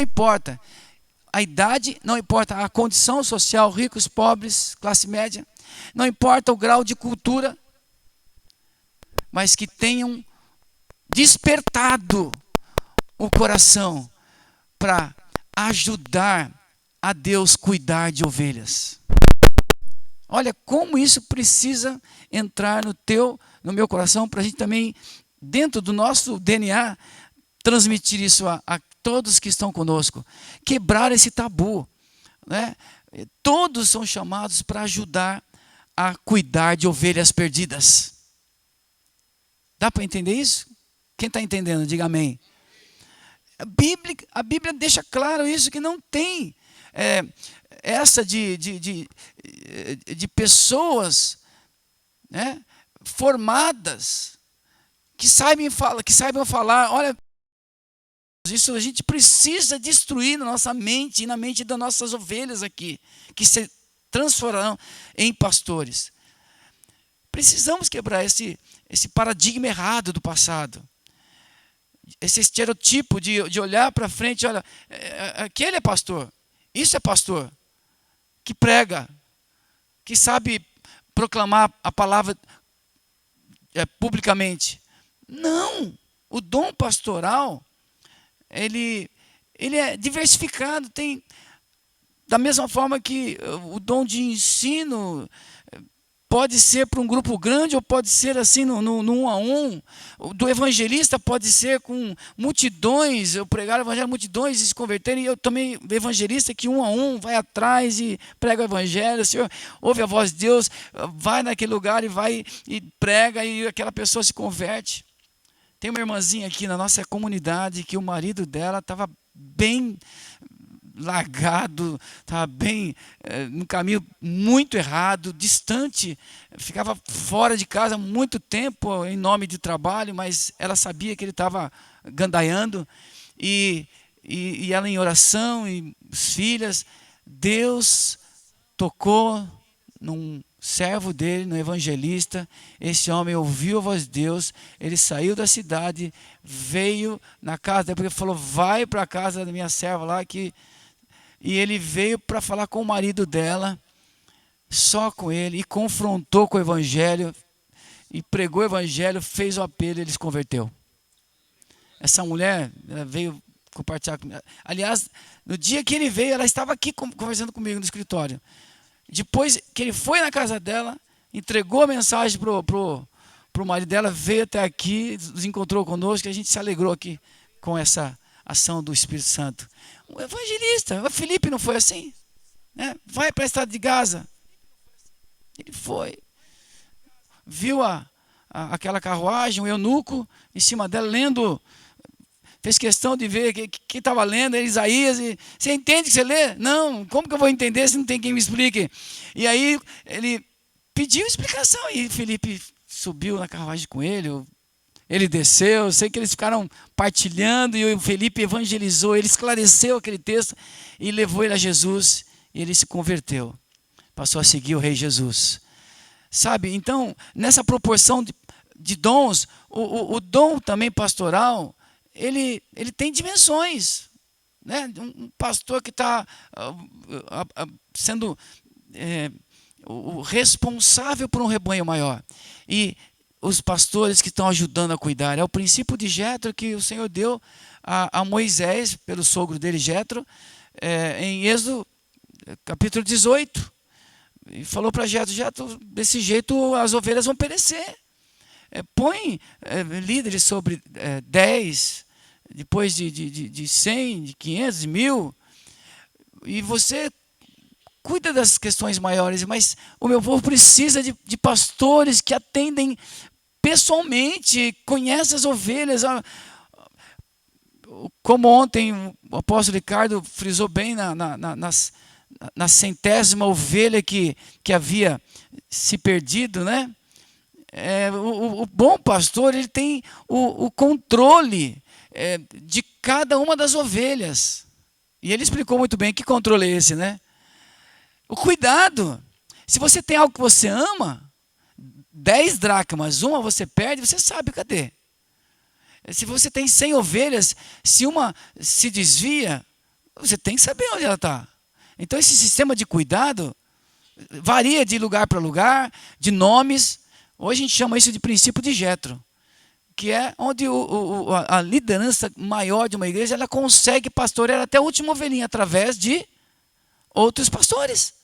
importa a idade, não importa a condição social, ricos, pobres, classe média, não importa o grau de cultura, mas que tenham despertado o coração para ajudar a Deus cuidar de ovelhas. Olha como isso precisa entrar no meu coração, para a gente também, dentro do nosso DNA, transmitir isso a todos que estão conosco. Quebrar esse tabu, né? Todos são chamados para ajudar a cuidar de ovelhas perdidas. Dá para entender isso? Quem está entendendo, diga amém. A Bíblia deixa claro isso, que não tem essa de pessoas, né, formadas, que saibam falar. Olha, isso a gente precisa destruir na nossa mente e na mente das nossas ovelhas aqui, que se transformarão em pastores. Precisamos quebrar esse paradigma errado do passado. Esse estereotipo de olhar para frente, olha, aquele é pastor, isso é pastor, que prega, que sabe proclamar a palavra publicamente. Não, o dom pastoral, ele é diversificado, tem, da mesma forma que o dom de ensino pode ser para um grupo grande, ou pode ser assim no 1 a 1. O do evangelista pode ser com multidões, eu pregar o evangelho, multidões e se converterem. Eu também, evangelista que 1 a 1 vai atrás e prega o evangelho. O Senhor ouve a voz de Deus, vai naquele lugar e vai e prega, e aquela pessoa se converte. Tem uma irmãzinha aqui na nossa comunidade que o marido dela estava bem largado, estava bem num caminho muito errado, distante, ficava fora de casa há muito tempo em nome de trabalho, mas ela sabia que ele estava gandaiando, e ela em oração, e os filhos, Deus tocou num servo dele, no evangelista. Esse homem ouviu a voz de Deus, ele saiu da cidade, veio na casa dele, porque falou, vai para a casa da minha serva lá, e ele veio para falar com o marido dela, só com ele, e confrontou com o evangelho, e pregou o evangelho, fez o apelo, e ele se converteu. Essa mulher, ela veio compartilhar comigo. Aliás, no dia que ele veio, ela estava aqui conversando comigo no escritório. Depois que ele foi na casa dela, entregou a mensagem pro marido dela, veio até aqui, nos encontrou conosco, e a gente se alegrou aqui com essa ação do Espírito Santo. O evangelista, o Felipe não foi assim, né? Vai para o estado de Gaza. Ele foi, viu aquela carruagem, o eunuco em cima dela, lendo, fez questão de ver quem estava lendo, era Isaías. E você entende que você lê? Não, como que eu vou entender se não tem quem me explique? E aí ele pediu explicação, e Felipe subiu na carruagem com ele, ele desceu, eu sei que eles ficaram partilhando, e o Felipe evangelizou, ele esclareceu aquele texto e levou ele a Jesus, e ele se converteu, passou a seguir o Rei Jesus. Sabe, então, nessa proporção de dons, o dom também pastoral, ele tem dimensões, né? Um pastor que está sendo o responsável por um rebanho maior, e os pastores que estão ajudando a cuidar. É o princípio de Jetro que o Senhor deu a Moisés, pelo sogro dele, Jetro, em Êxodo, capítulo 18. E falou para Jetro, desse jeito as ovelhas vão perecer. Põe líderes sobre 10, depois de 100, de 500, de 1000, e você cuida das questões maiores, mas o meu povo precisa de pastores que atendem pessoalmente, conhecem as ovelhas. Como ontem o apóstolo Ricardo frisou bem na centésima ovelha que havia se perdido, né? O bom pastor, ele tem o controle de cada uma das ovelhas. E ele explicou muito bem que controle é esse, né? O cuidado. Se você tem algo que você ama, 10 dracmas, uma você perde, você sabe cadê. Se você tem 100 ovelhas, se uma se desvia, você tem que saber onde ela está. Então esse sistema de cuidado varia de lugar para lugar, de nomes. Hoje a gente chama isso de princípio de Jetro, que é onde a liderança maior de uma igreja ela consegue pastorear até a última ovelhinha através de outros pastores.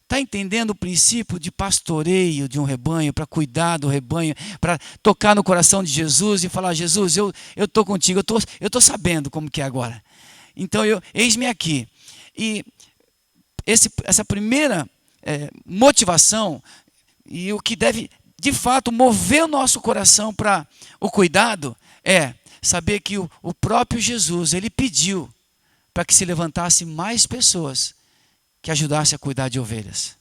Está entendendo o princípio de pastoreio de um rebanho, para cuidar do rebanho, para tocar no coração de Jesus e falar: Jesus, eu estou contigo, eu estou sabendo como que é agora. Então, eis-me aqui. E essa primeira motivação, e o que deve, de fato, mover o nosso coração para o cuidado, é saber que o próprio Jesus, ele pediu para que se levantasse mais pessoas que ajudasse a cuidar de ovelhas.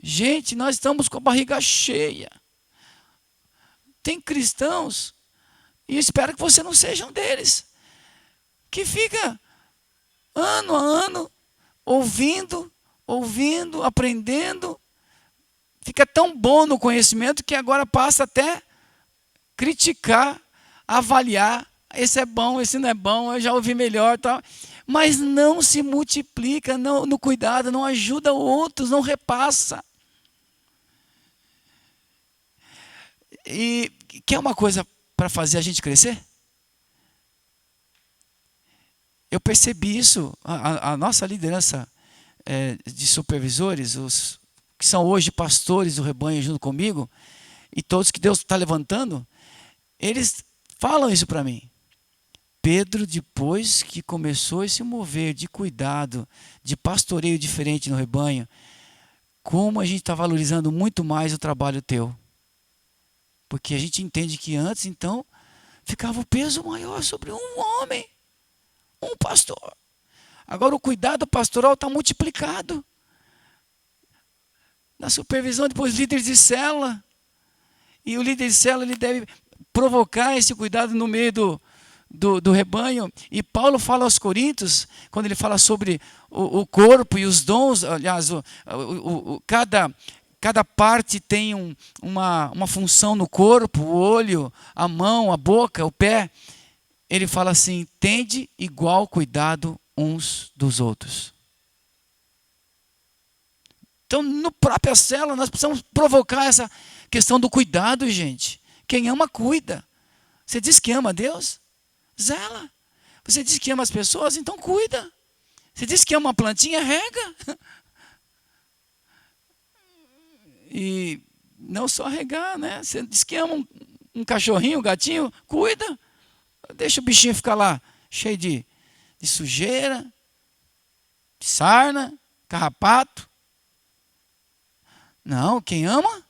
Gente, nós estamos com a barriga cheia. Tem cristãos, e eu espero que você não seja um deles, que fica ano a ano ouvindo, aprendendo, fica tão bom no conhecimento que agora passa até criticar, avaliar: esse é bom, esse não é bom, eu já ouvi melhor, tal. Mas não se multiplica no cuidado, não ajuda outros, não repassa. E quer uma coisa para fazer a gente crescer? Eu percebi isso, a nossa liderança de supervisores, os que são hoje pastores do rebanho junto comigo, e todos que Deus está levantando, eles falam isso para mim. Pedro, depois que começou a se mover de cuidado, de pastoreio diferente no rebanho, como a gente está valorizando muito mais o trabalho teu. Porque a gente entende que antes, então, ficava o peso maior sobre um homem, um pastor. Agora o cuidado pastoral está multiplicado. Na supervisão, depois líderes de célula. E o líder de célula ele deve provocar esse cuidado no meio do rebanho. E Paulo fala aos Coríntios, quando ele fala sobre o corpo e os dons, aliás, cada parte tem uma função no corpo: o olho, a mão, a boca, o pé. Ele fala assim: tende igual cuidado uns dos outros. Então, no própria célula, nós precisamos provocar essa questão do cuidado, gente. Quem ama, cuida. Você diz que ama a Deus? Zela. Você diz que ama as pessoas? Então cuida. Você diz que ama uma plantinha? Rega. E não só regar, né? Você diz que ama um cachorrinho, um gatinho? Cuida. Deixa o bichinho ficar lá, cheio de sujeira, de sarna, carrapato. Não, quem ama,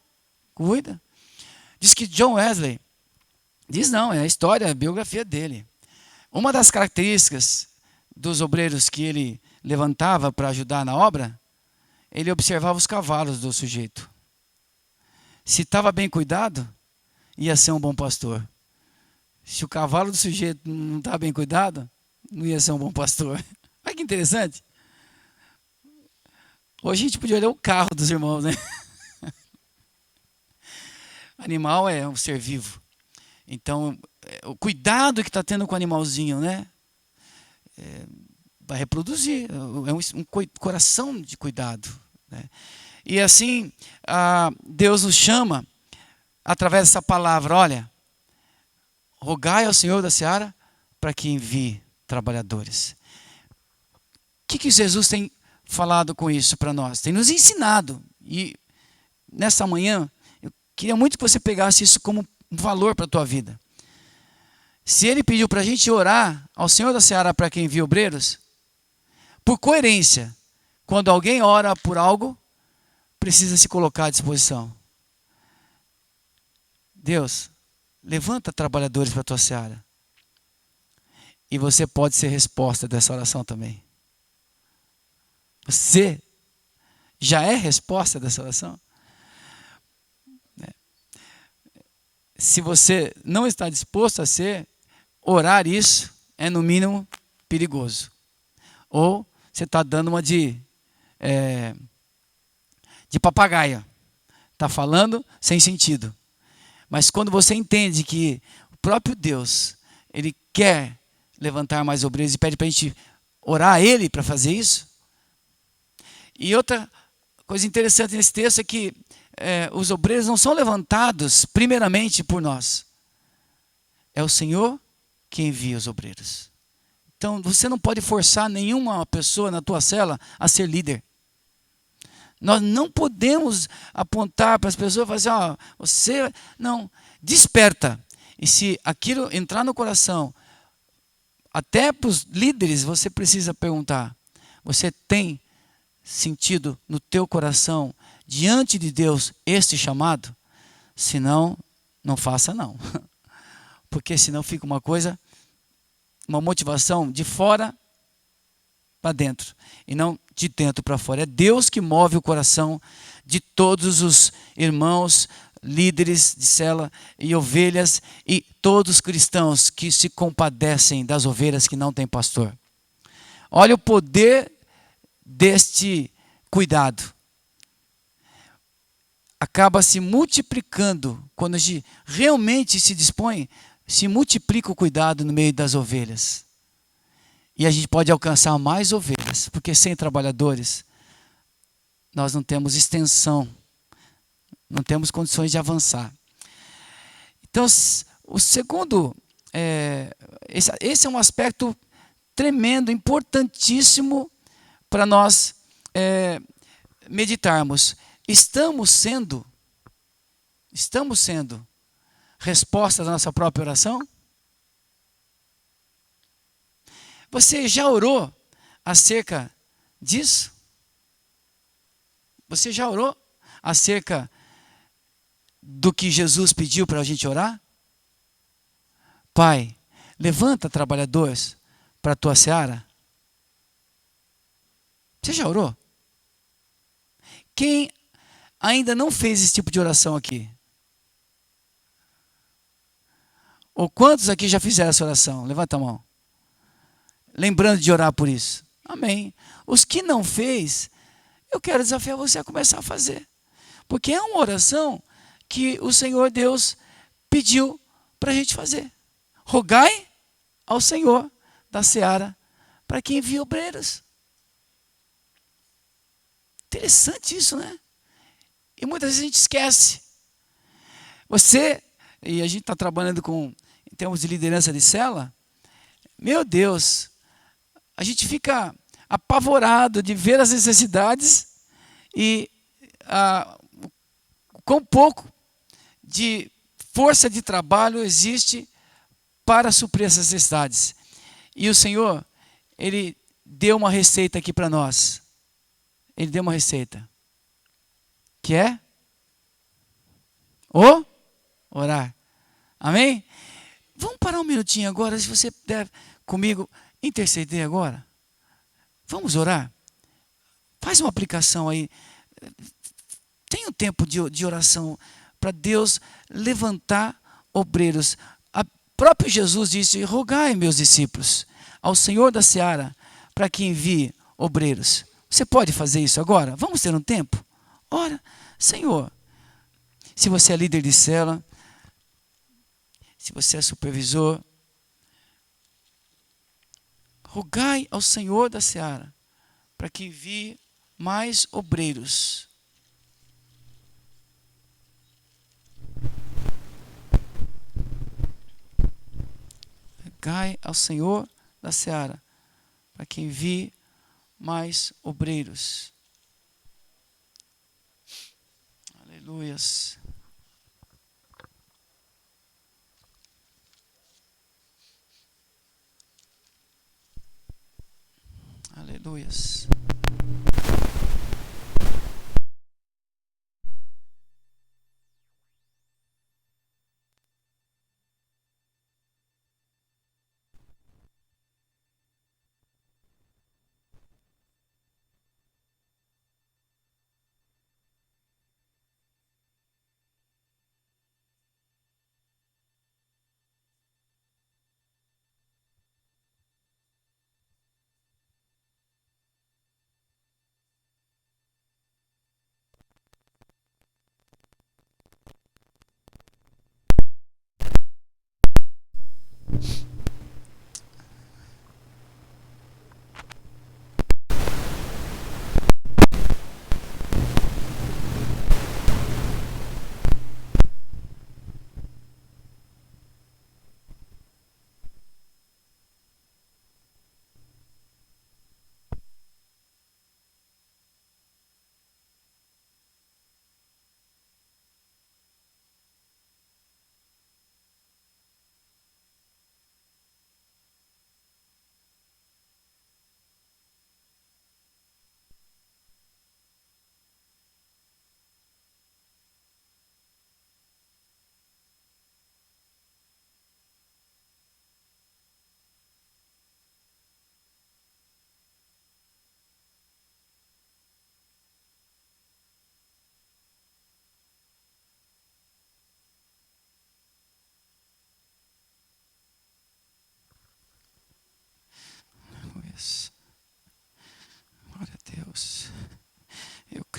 cuida. Diz que John Wesley, diz não, é a história, a biografia dele. Uma das características dos obreiros que ele levantava para ajudar na obra, ele observava os cavalos do sujeito. Se estava bem cuidado, ia ser um bom pastor. Se o cavalo do sujeito não estava bem cuidado, não ia ser um bom pastor. Olha que interessante. Hoje a gente podia olhar o carro dos irmãos, né? Animal é um ser vivo. Então, o cuidado que está tendo com o animalzinho, né? Vai reproduzir. É um coração de cuidado, né? E assim, Deus nos chama, através dessa palavra: olha, rogai ao Senhor da seara para que envie trabalhadores. O que Jesus tem falado com isso para nós? Tem nos ensinado. E nessa manhã, eu queria muito que você pegasse isso como um valor para a tua vida. Se ele pediu para a gente orar ao Senhor da seara para que envie obreiros, por coerência, quando alguém ora por algo, precisa se colocar à disposição. Deus, levanta trabalhadores para a tua seara. E você pode ser resposta dessa oração também. Você já é resposta dessa oração? Se você não está disposto a ser, orar isso é no mínimo perigoso. Ou você está dando uma de papagaio. Está falando sem sentido. Mas quando você entende que o próprio Deus, Ele quer levantar mais obreiros e pede para a gente orar a Ele para fazer isso. E outra coisa interessante nesse texto é que os obreiros não são levantados primeiramente por nós. É o Senhor que envia os obreiros. Então você não pode forçar nenhuma pessoa na tua cela a ser líder. Nós não podemos apontar para as pessoas e falar assim, você não, desperta. E se aquilo entrar no coração, até para os líderes você precisa perguntar, você tem sentido no teu coração, diante de Deus, este chamado? Se não, não faça não. Porque senão fica uma coisa, uma motivação de fora para dentro e não de dentro para fora. É Deus que move o coração de todos os irmãos, líderes de cela e ovelhas e todos os cristãos que se compadecem das ovelhas que não têm pastor. Olha o poder deste cuidado. Acaba se multiplicando quando a gente realmente se dispõe, se multiplica o cuidado no meio das ovelhas. E a gente pode alcançar mais ovelhas, porque sem trabalhadores nós não temos extensão, não temos condições de avançar. Então, o segundo, esse é um aspecto tremendo, importantíssimo para nós meditarmos. Estamos sendo resposta da nossa própria oração? Você já orou acerca disso? Você já orou acerca do que Jesus pediu para a gente orar? Pai, levanta trabalhadores para a tua seara. Você já orou? Quem ainda não fez esse tipo de oração aqui? Ou quantos aqui já fizeram essa oração? Levanta a mão. Lembrando de orar por isso. Amém. Os que não fez, eu quero desafiar você a começar a fazer. Porque é uma oração que o Senhor Deus pediu para a gente fazer. Rogai ao Senhor da seara para que envie obreiros. Interessante isso, né? E muitas vezes a gente esquece. E a gente está trabalhando em termos de liderança de cela, meu Deus, a gente fica apavorado de ver as necessidades e quão pouco de força de trabalho existe para suprir essas necessidades. E o Senhor, Ele deu uma receita aqui para nós. Ele deu uma receita. Que é? Orar. Amém? Vamos parar um minutinho agora, se você puder comigo interceder agora. Vamos orar? Faz uma aplicação aí. Tem um tempo de oração para Deus levantar obreiros. O próprio Jesus disse, rogai, meus discípulos, ao Senhor da seara, para que envie obreiros. Você pode fazer isso agora? Vamos ter um tempo? Ora, Senhor, se você é líder de cela, se você é supervisor, rogai ao Senhor da seara para que envie mais obreiros. Rogai ao Senhor da seara para que envie mais obreiros. Aleluias. Aleluias.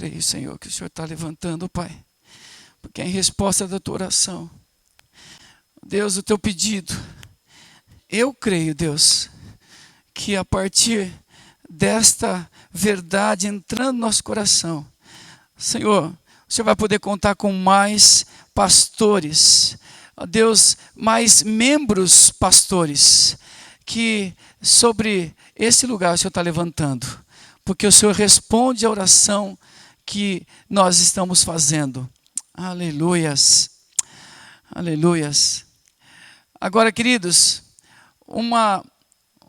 creio, Senhor, que o Senhor está levantando, Pai, porque é em resposta da tua oração. Deus, o teu pedido, eu creio, Deus, que a partir desta verdade entrando no nosso coração, Senhor, o Senhor vai poder contar com mais pastores, ó Deus, mais membros pastores, que sobre esse lugar o Senhor está levantando, porque o Senhor responde à oração que nós estamos fazendo. Aleluias, aleluias. Agora, queridos, uma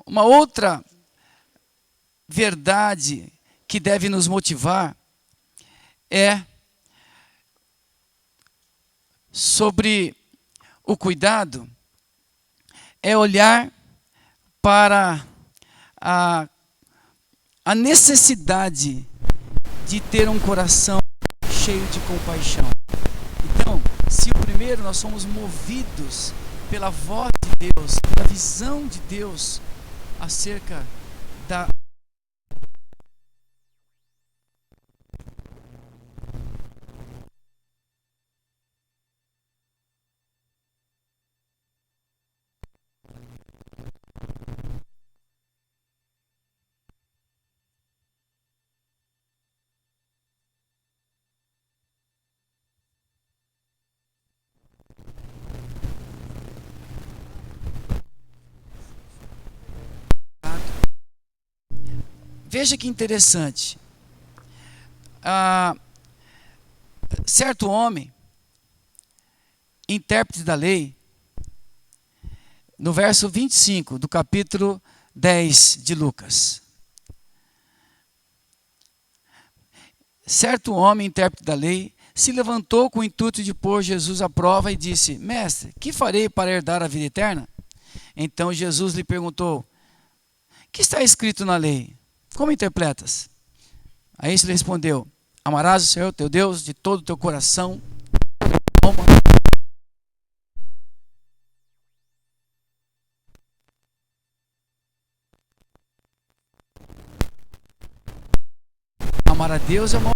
outra verdade que deve nos motivar é sobre o cuidado, é olhar para a necessidade de ter um coração cheio de compaixão. Então, se o primeiro nós somos movidos pela voz de Deus, pela visão de Deus acerca da veja que interessante. Certo homem, intérprete da lei, no verso 25 do capítulo 10 de Lucas. Certo homem, intérprete da lei, se levantou com o intuito de pôr Jesus à prova e disse: Mestre, que farei para herdar a vida eterna? Então Jesus lhe perguntou: que está escrito na lei? Como interpretas? Aí ele respondeu: amarás o Senhor teu Deus de todo o teu coração, alma. Amar a Deus é uma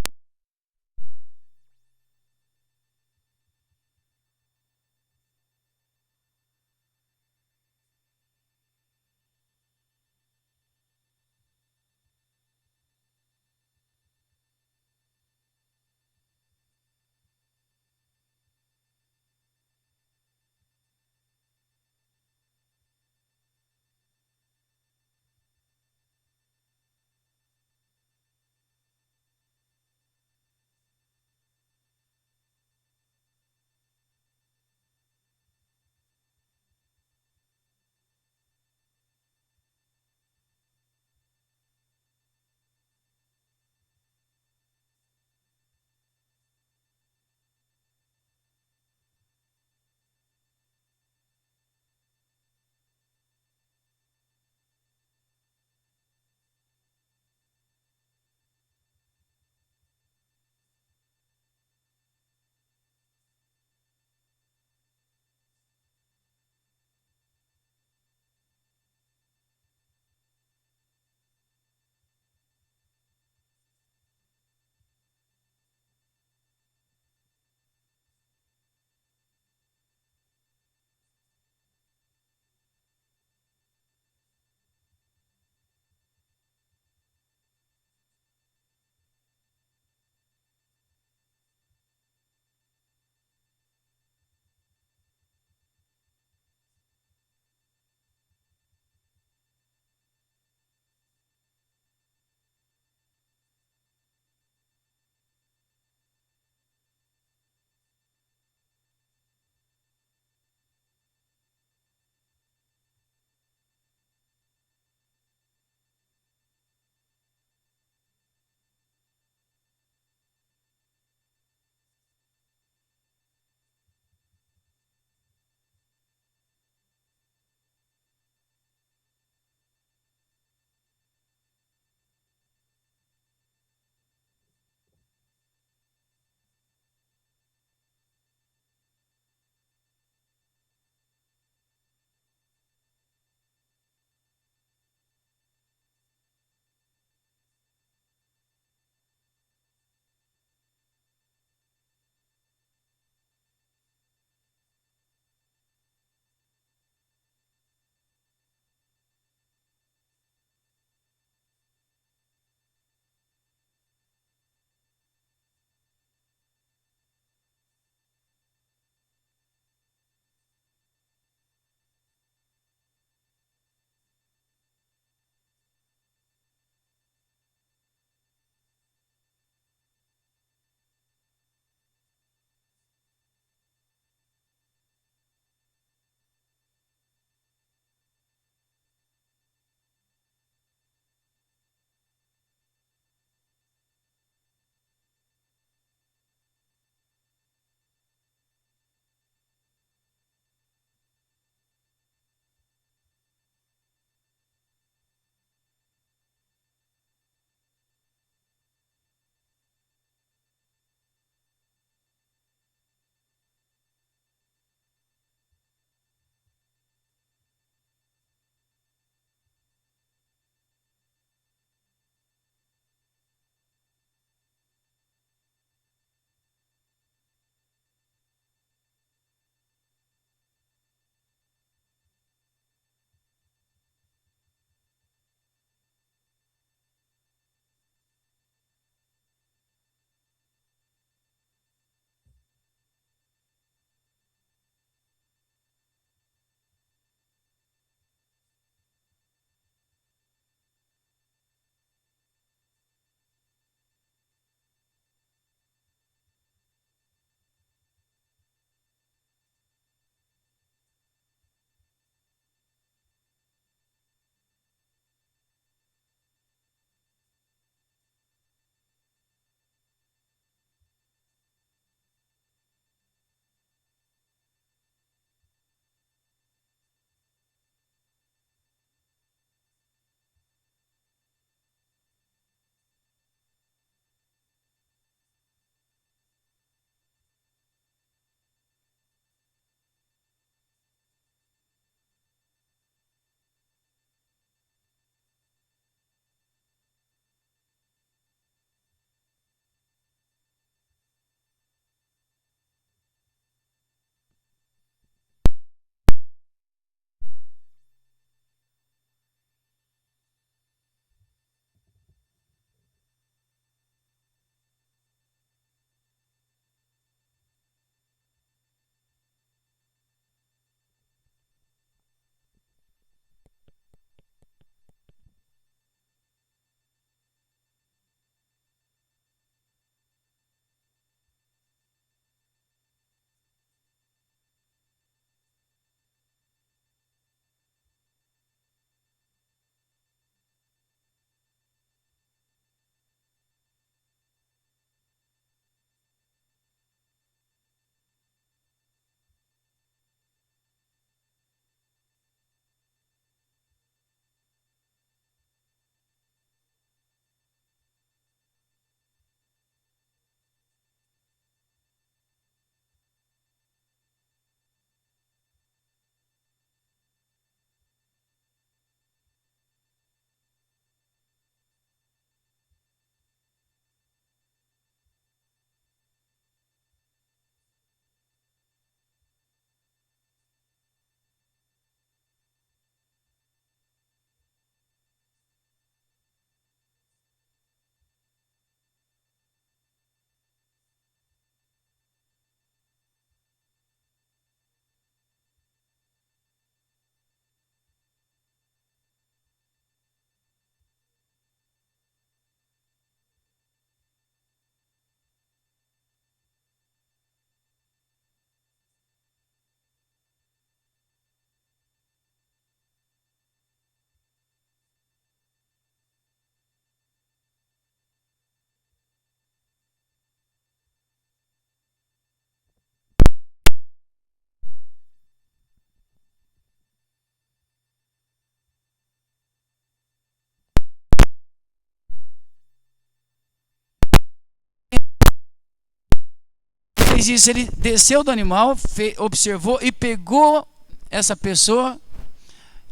fez isso? Ele desceu do animal, observou e pegou essa pessoa.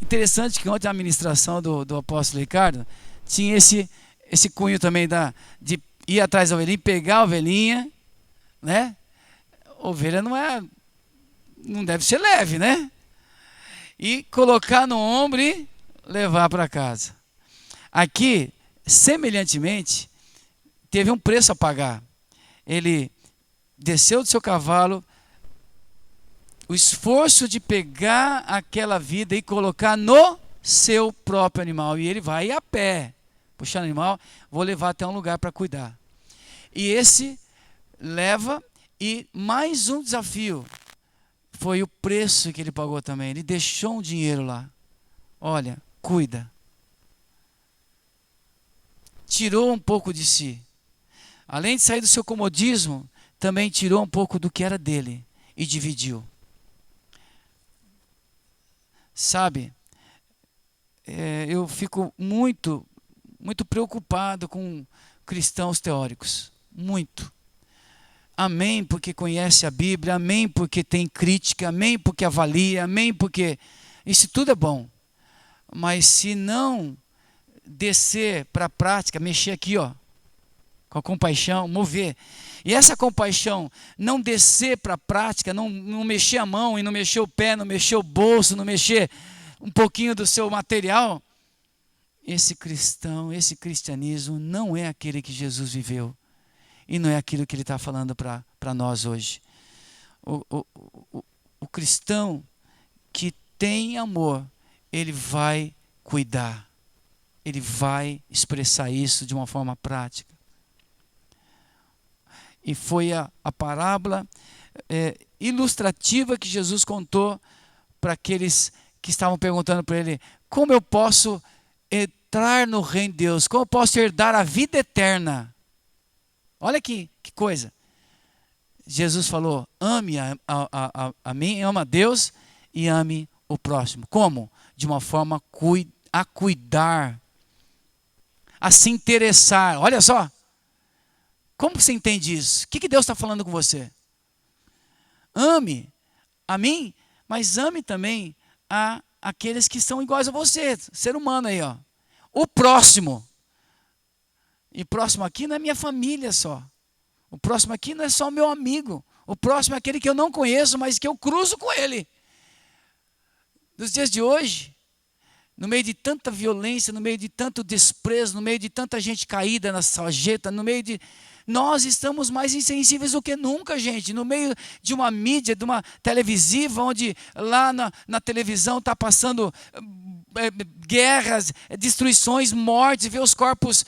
Interessante que ontem a administração do apóstolo Ricardo tinha esse cunho também de ir atrás da ovelhinha, pegar a ovelhinha, né? Ovelha não deve ser leve, né? E colocar no ombro e levar para casa. Aqui, semelhantemente, teve um preço a pagar. Ele desceu do seu cavalo, o esforço de pegar aquela vida e colocar no seu próprio animal. E ele vai a pé, puxando o animal, vou levar até um lugar para cuidar. E esse leva, e mais um desafio, foi o preço que ele pagou também. Ele deixou um dinheiro lá. Olha, cuida. Tirou um pouco de si. Além de sair do seu comodismo, também tirou um pouco do que era dele e dividiu. Sabe, eu fico muito preocupado com cristãos teóricos. Muito. Amém porque conhece a Bíblia, amém porque tem crítica, amém porque avalia, amém porque... Isso tudo é bom. Mas se não descer para a prática, mexer aqui, ó, com a compaixão, mover. E essa compaixão não descer para a prática, não mexer a mão e não mexer o pé, não mexer o bolso, não mexer um pouquinho do seu material, esse cristianismo não é aquele que Jesus viveu. E não é aquilo que ele está falando para nós hoje. O cristão que tem amor, ele vai cuidar. Ele vai expressar isso de uma forma prática. E foi a parábola ilustrativa que Jesus contou para aqueles que estavam perguntando para ele: como eu posso entrar no reino de Deus? Como eu posso herdar a vida eterna? Olha que coisa. Jesus falou: ame a mim, ama a Deus e ame o próximo. Como? De uma forma a cuidar, a se interessar. Olha só. Como você entende isso? O que Deus está falando com você? Ame a mim, mas ame também aqueles que são iguais a você, ser humano aí, ó. O próximo. E próximo aqui não é minha família só. O próximo aqui não é só meu amigo. O próximo é aquele que eu não conheço, mas que eu cruzo com ele. Nos dias de hoje, no meio de tanta violência, no meio de tanto desprezo, no meio de tanta gente caída na sarjeta, no meio de... Nós estamos mais insensíveis do que nunca, gente. No meio de uma mídia, de uma televisiva, onde lá na televisão está passando guerras, destruições, mortes, ver os corpos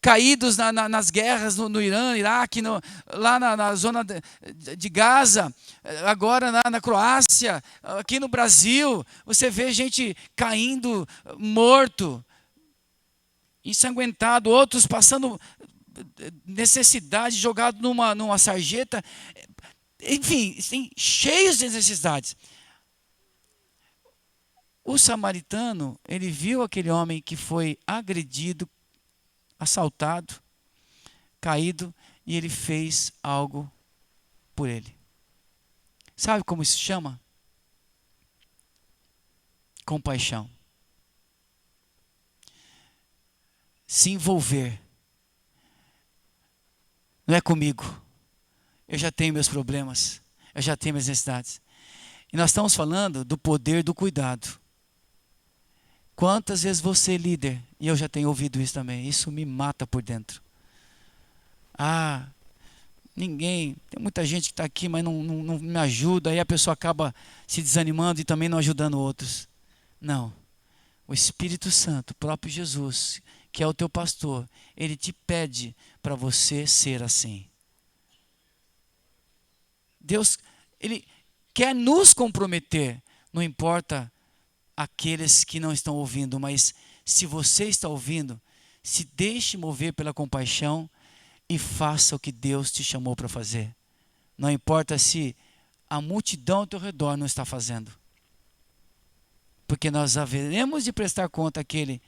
caídos nas guerras no Irã, Iraque, lá na zona de Gaza, agora na Croácia, aqui no Brasil, você vê gente caindo, morto, ensanguentado, outros passando necessidade, jogado numa sarjeta, enfim, cheios de necessidades. O samaritano, ele viu aquele homem que foi agredido, assaltado, caído, e ele fez algo por ele. Sabe como isso se chama? Compaixão. Se envolver. Não é comigo. Eu já tenho meus problemas. Eu já tenho minhas necessidades. E nós estamos falando do poder do cuidado. Quantas vezes você, líder, e eu já tenho ouvido isso também, isso me mata por dentro. Ninguém, tem muita gente que está aqui, mas não me ajuda, aí a pessoa acaba se desanimando e também não ajudando outros. Não. O Espírito Santo, o próprio Jesus, que é o teu pastor, ele te pede para você ser assim. Deus, ele quer nos comprometer, não importa aqueles que não estão ouvindo, mas se você está ouvindo, se deixe mover pela compaixão e faça o que Deus te chamou para fazer. Não importa se a multidão ao teu redor não está fazendo. Porque nós haveremos de prestar conta àquele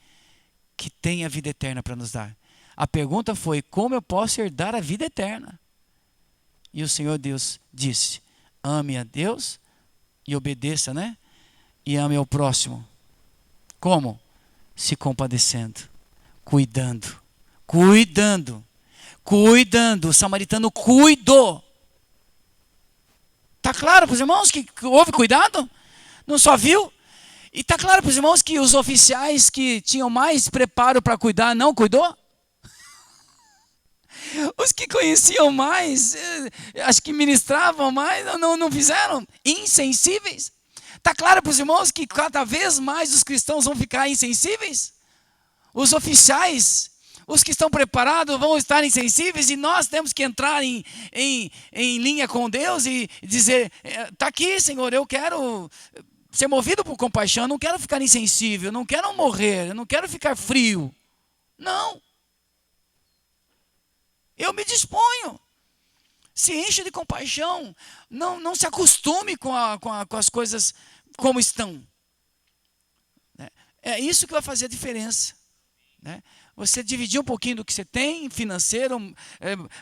que tem a vida eterna para nos dar. A pergunta foi: como eu posso herdar a vida eterna? E o Senhor Deus disse: ame a Deus e obedeça, né? E ame ao próximo. Como? Se compadecendo, cuidando, cuidando, cuidando. O samaritano cuidou. Está claro para os irmãos que houve cuidado? Não só viu? E está claro para os irmãos que os oficiais que tinham mais preparo para cuidar não cuidou? Os que conheciam mais, acho que ministravam mais, não fizeram. Insensíveis. Está claro para os irmãos que cada vez mais os cristãos vão ficar insensíveis? Os oficiais, os que estão preparados vão estar insensíveis, e nós temos que entrar em linha com Deus e dizer: está aqui, Senhor, eu quero ser movido por compaixão, eu não quero ficar insensível, eu não quero morrer, eu não quero ficar frio. Não. Eu me disponho. Se enche de compaixão. Não se acostume com as coisas como estão. É isso que vai fazer a diferença. Você dividir um pouquinho do que você tem, financeiro,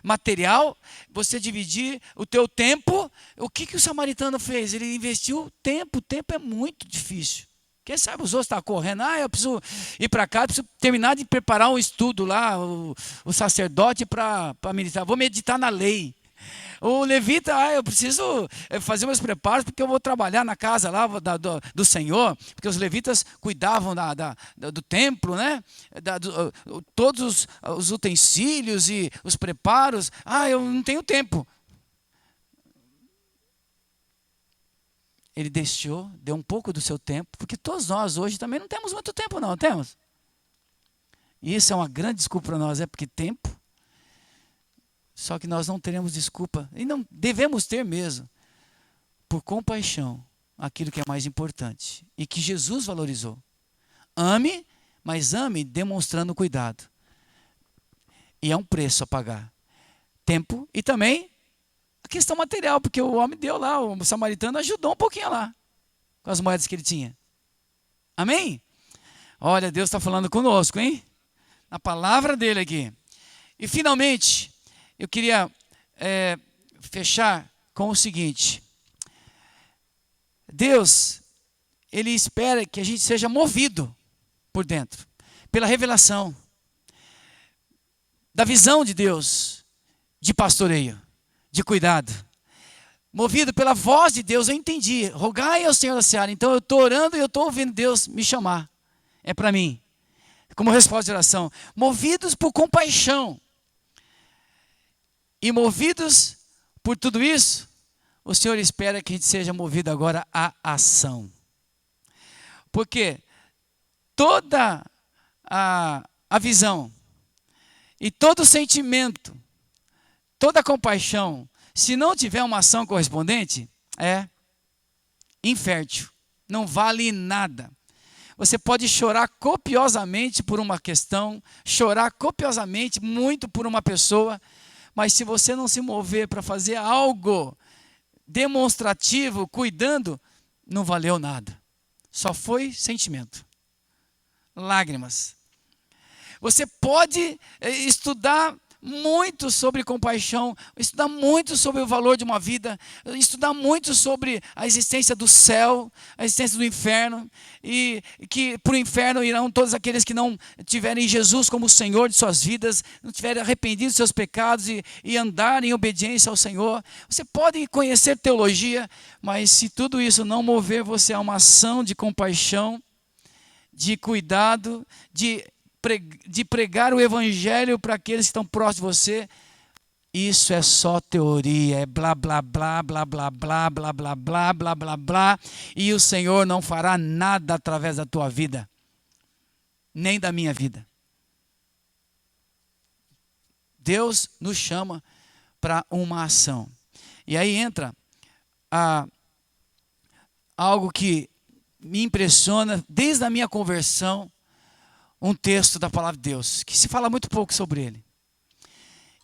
material, você dividir o teu tempo. O que o samaritano fez? Ele investiu tempo. O tempo é muito difícil. Quem sabe os outros estão correndo, eu preciso ir para cá, preciso terminar de preparar um estudo lá, o sacerdote para meditar, vou meditar na lei. O levita, eu preciso fazer meus preparos, porque eu vou trabalhar na casa lá do Senhor, porque os levitas cuidavam do templo, né? Todos os utensílios e os preparos. Eu não tenho tempo. Ele deu um pouco do seu tempo, porque todos nós hoje também não temos muito tempo, não temos? E isso é uma grande desculpa para nós, porque tempo. Só que nós não teremos desculpa, e não devemos ter mesmo, por compaixão, aquilo que é mais importante, e que Jesus valorizou. Ame, mas ame demonstrando cuidado. E é um preço a pagar. Tempo e também a questão material, porque o homem deu lá, o samaritano ajudou um pouquinho lá, com as moedas que ele tinha. Amém? Olha, Deus está falando conosco, hein? Na palavra dele aqui. E finalmente, eu queria fechar com o seguinte. Deus, Ele espera que a gente seja movido por dentro, pela revelação, da visão de Deus, de pastoreio, de cuidado. Movido pela voz de Deus, eu entendi. Rogai ao Senhor da Seara. Então eu estou orando e eu estou ouvindo Deus me chamar. É para mim. Como resposta de oração. Movidos por compaixão. E movidos por tudo isso, o Senhor espera que a gente seja movido agora à ação. Porque toda a visão e todo o sentimento, toda a compaixão, se não tiver uma ação correspondente, é infértil, não vale nada. Você pode chorar copiosamente por uma questão, chorar copiosamente muito por uma pessoa, mas se você não se mover para fazer algo demonstrativo, cuidando, não valeu nada. Só foi sentimento. Lágrimas. Você pode estudar muito sobre compaixão, estudar muito sobre o valor de uma vida, estudar muito sobre a existência do céu, a existência do inferno, e que para o inferno irão todos aqueles que não tiverem Jesus como Senhor de suas vidas, não tiverem arrependido dos seus pecados e andarem em obediência ao Senhor. Você pode conhecer teologia, mas se tudo isso não mover você a uma ação de compaixão, de cuidado, de pregar o evangelho para aqueles que estão próximos de você, isso é só teoria, é blá blá blá blá blá blá blá blá blá blá blá blá, e o Senhor não fará nada através da tua vida, nem da minha vida. Deus nos chama para uma ação. E aí entra algo que me impressiona desde a minha conversão, um texto da palavra de Deus, que se fala muito pouco sobre ele,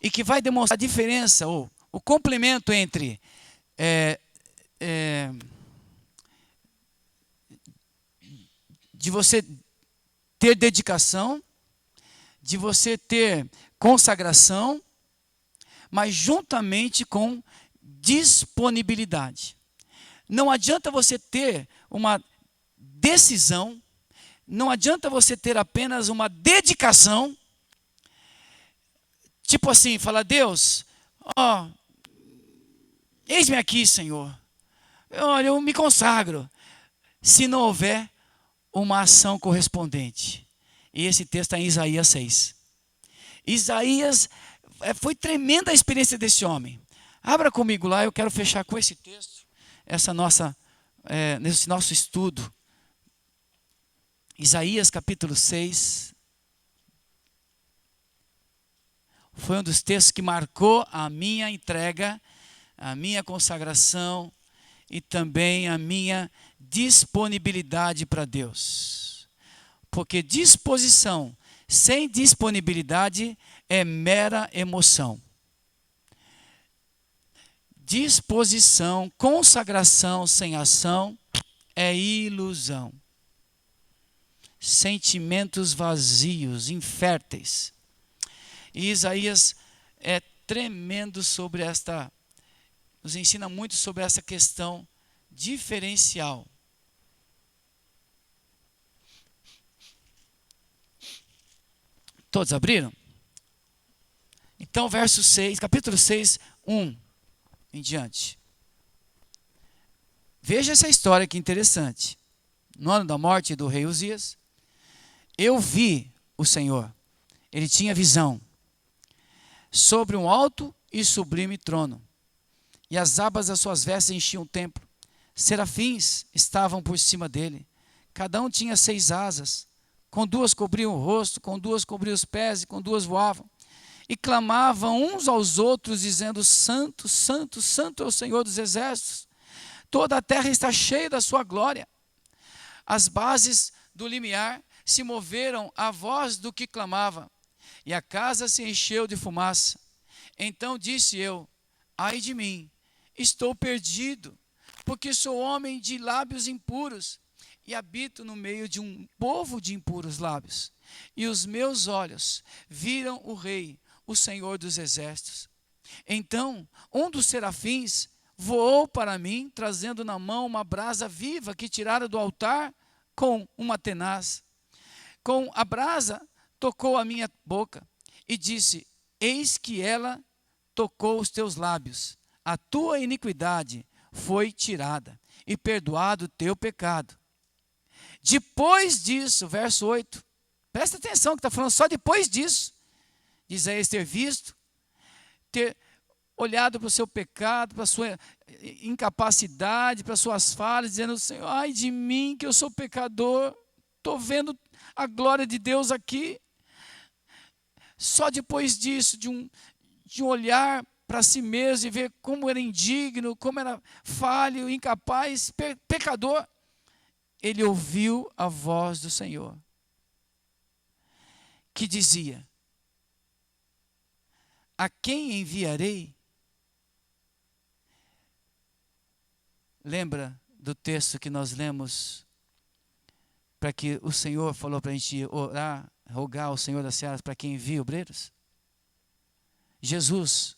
e que vai demonstrar a diferença, ou o complemento entre de você ter dedicação, de você ter consagração, mas juntamente com disponibilidade. Não adianta você ter uma decisão, não adianta você ter apenas uma dedicação, tipo assim, falar: Deus, ó, eis-me aqui, Senhor. Olha, eu me consagro. Se não houver uma ação correspondente. E esse texto está em Isaías 6. Isaías, foi tremenda a experiência desse homem. Abra comigo lá, eu quero fechar com esse texto, nesse nosso estudo. Isaías capítulo 6. Foi um dos textos que marcou a minha entrega, a minha consagração e também a minha disponibilidade para Deus. Porque disposição sem disponibilidade é mera emoção. Disposição, consagração sem ação é ilusão. Sentimentos vazios, inférteis. E Isaías é tremendo sobre nos ensina muito sobre essa questão diferencial. Todos abriram? Então, verso 6, capítulo 6, 1 em diante. Veja essa história que interessante. No ano da morte do rei Uzias, eu vi o Senhor. Ele tinha visão sobre um alto e sublime trono. E as abas das suas vestes enchiam o templo. Serafins estavam por cima dele. Cada um tinha 6 asas. Com 2 cobriam o rosto, com 2 cobriam os pés e com 2 voavam. E clamavam uns aos outros, dizendo: Santo, Santo, Santo é o Senhor dos exércitos. Toda a terra está cheia da sua glória. As bases do limiar se moveram à voz do que clamava, e a casa se encheu de fumaça. Então disse eu: ai de mim, estou perdido, porque sou homem de lábios impuros, e habito no meio de um povo de impuros lábios. E os meus olhos viram o Rei, o Senhor dos exércitos. Então um dos serafins voou para mim, trazendo na mão uma brasa viva que tirara do altar com uma tenaz. Com a brasa tocou a minha boca e disse: eis que ela tocou os teus lábios. A tua iniquidade foi tirada e perdoado o teu pecado. Depois disso, verso 8, presta atenção que está falando só depois disso. De Isaías ter visto, ter olhado para o seu pecado, para a sua incapacidade, para as suas falhas, dizendo: Senhor, ai de mim que eu sou pecador, estou vendo a glória de Deus aqui. Só depois disso, de um olhar para si mesmo e ver como era indigno, como era falho, incapaz, pecador, ele ouviu a voz do Senhor, que dizia: a quem enviarei? Lembra do texto que nós lemos, para que o Senhor falou para a gente orar, rogar ao Senhor das Searas para que envie obreiros? Jesus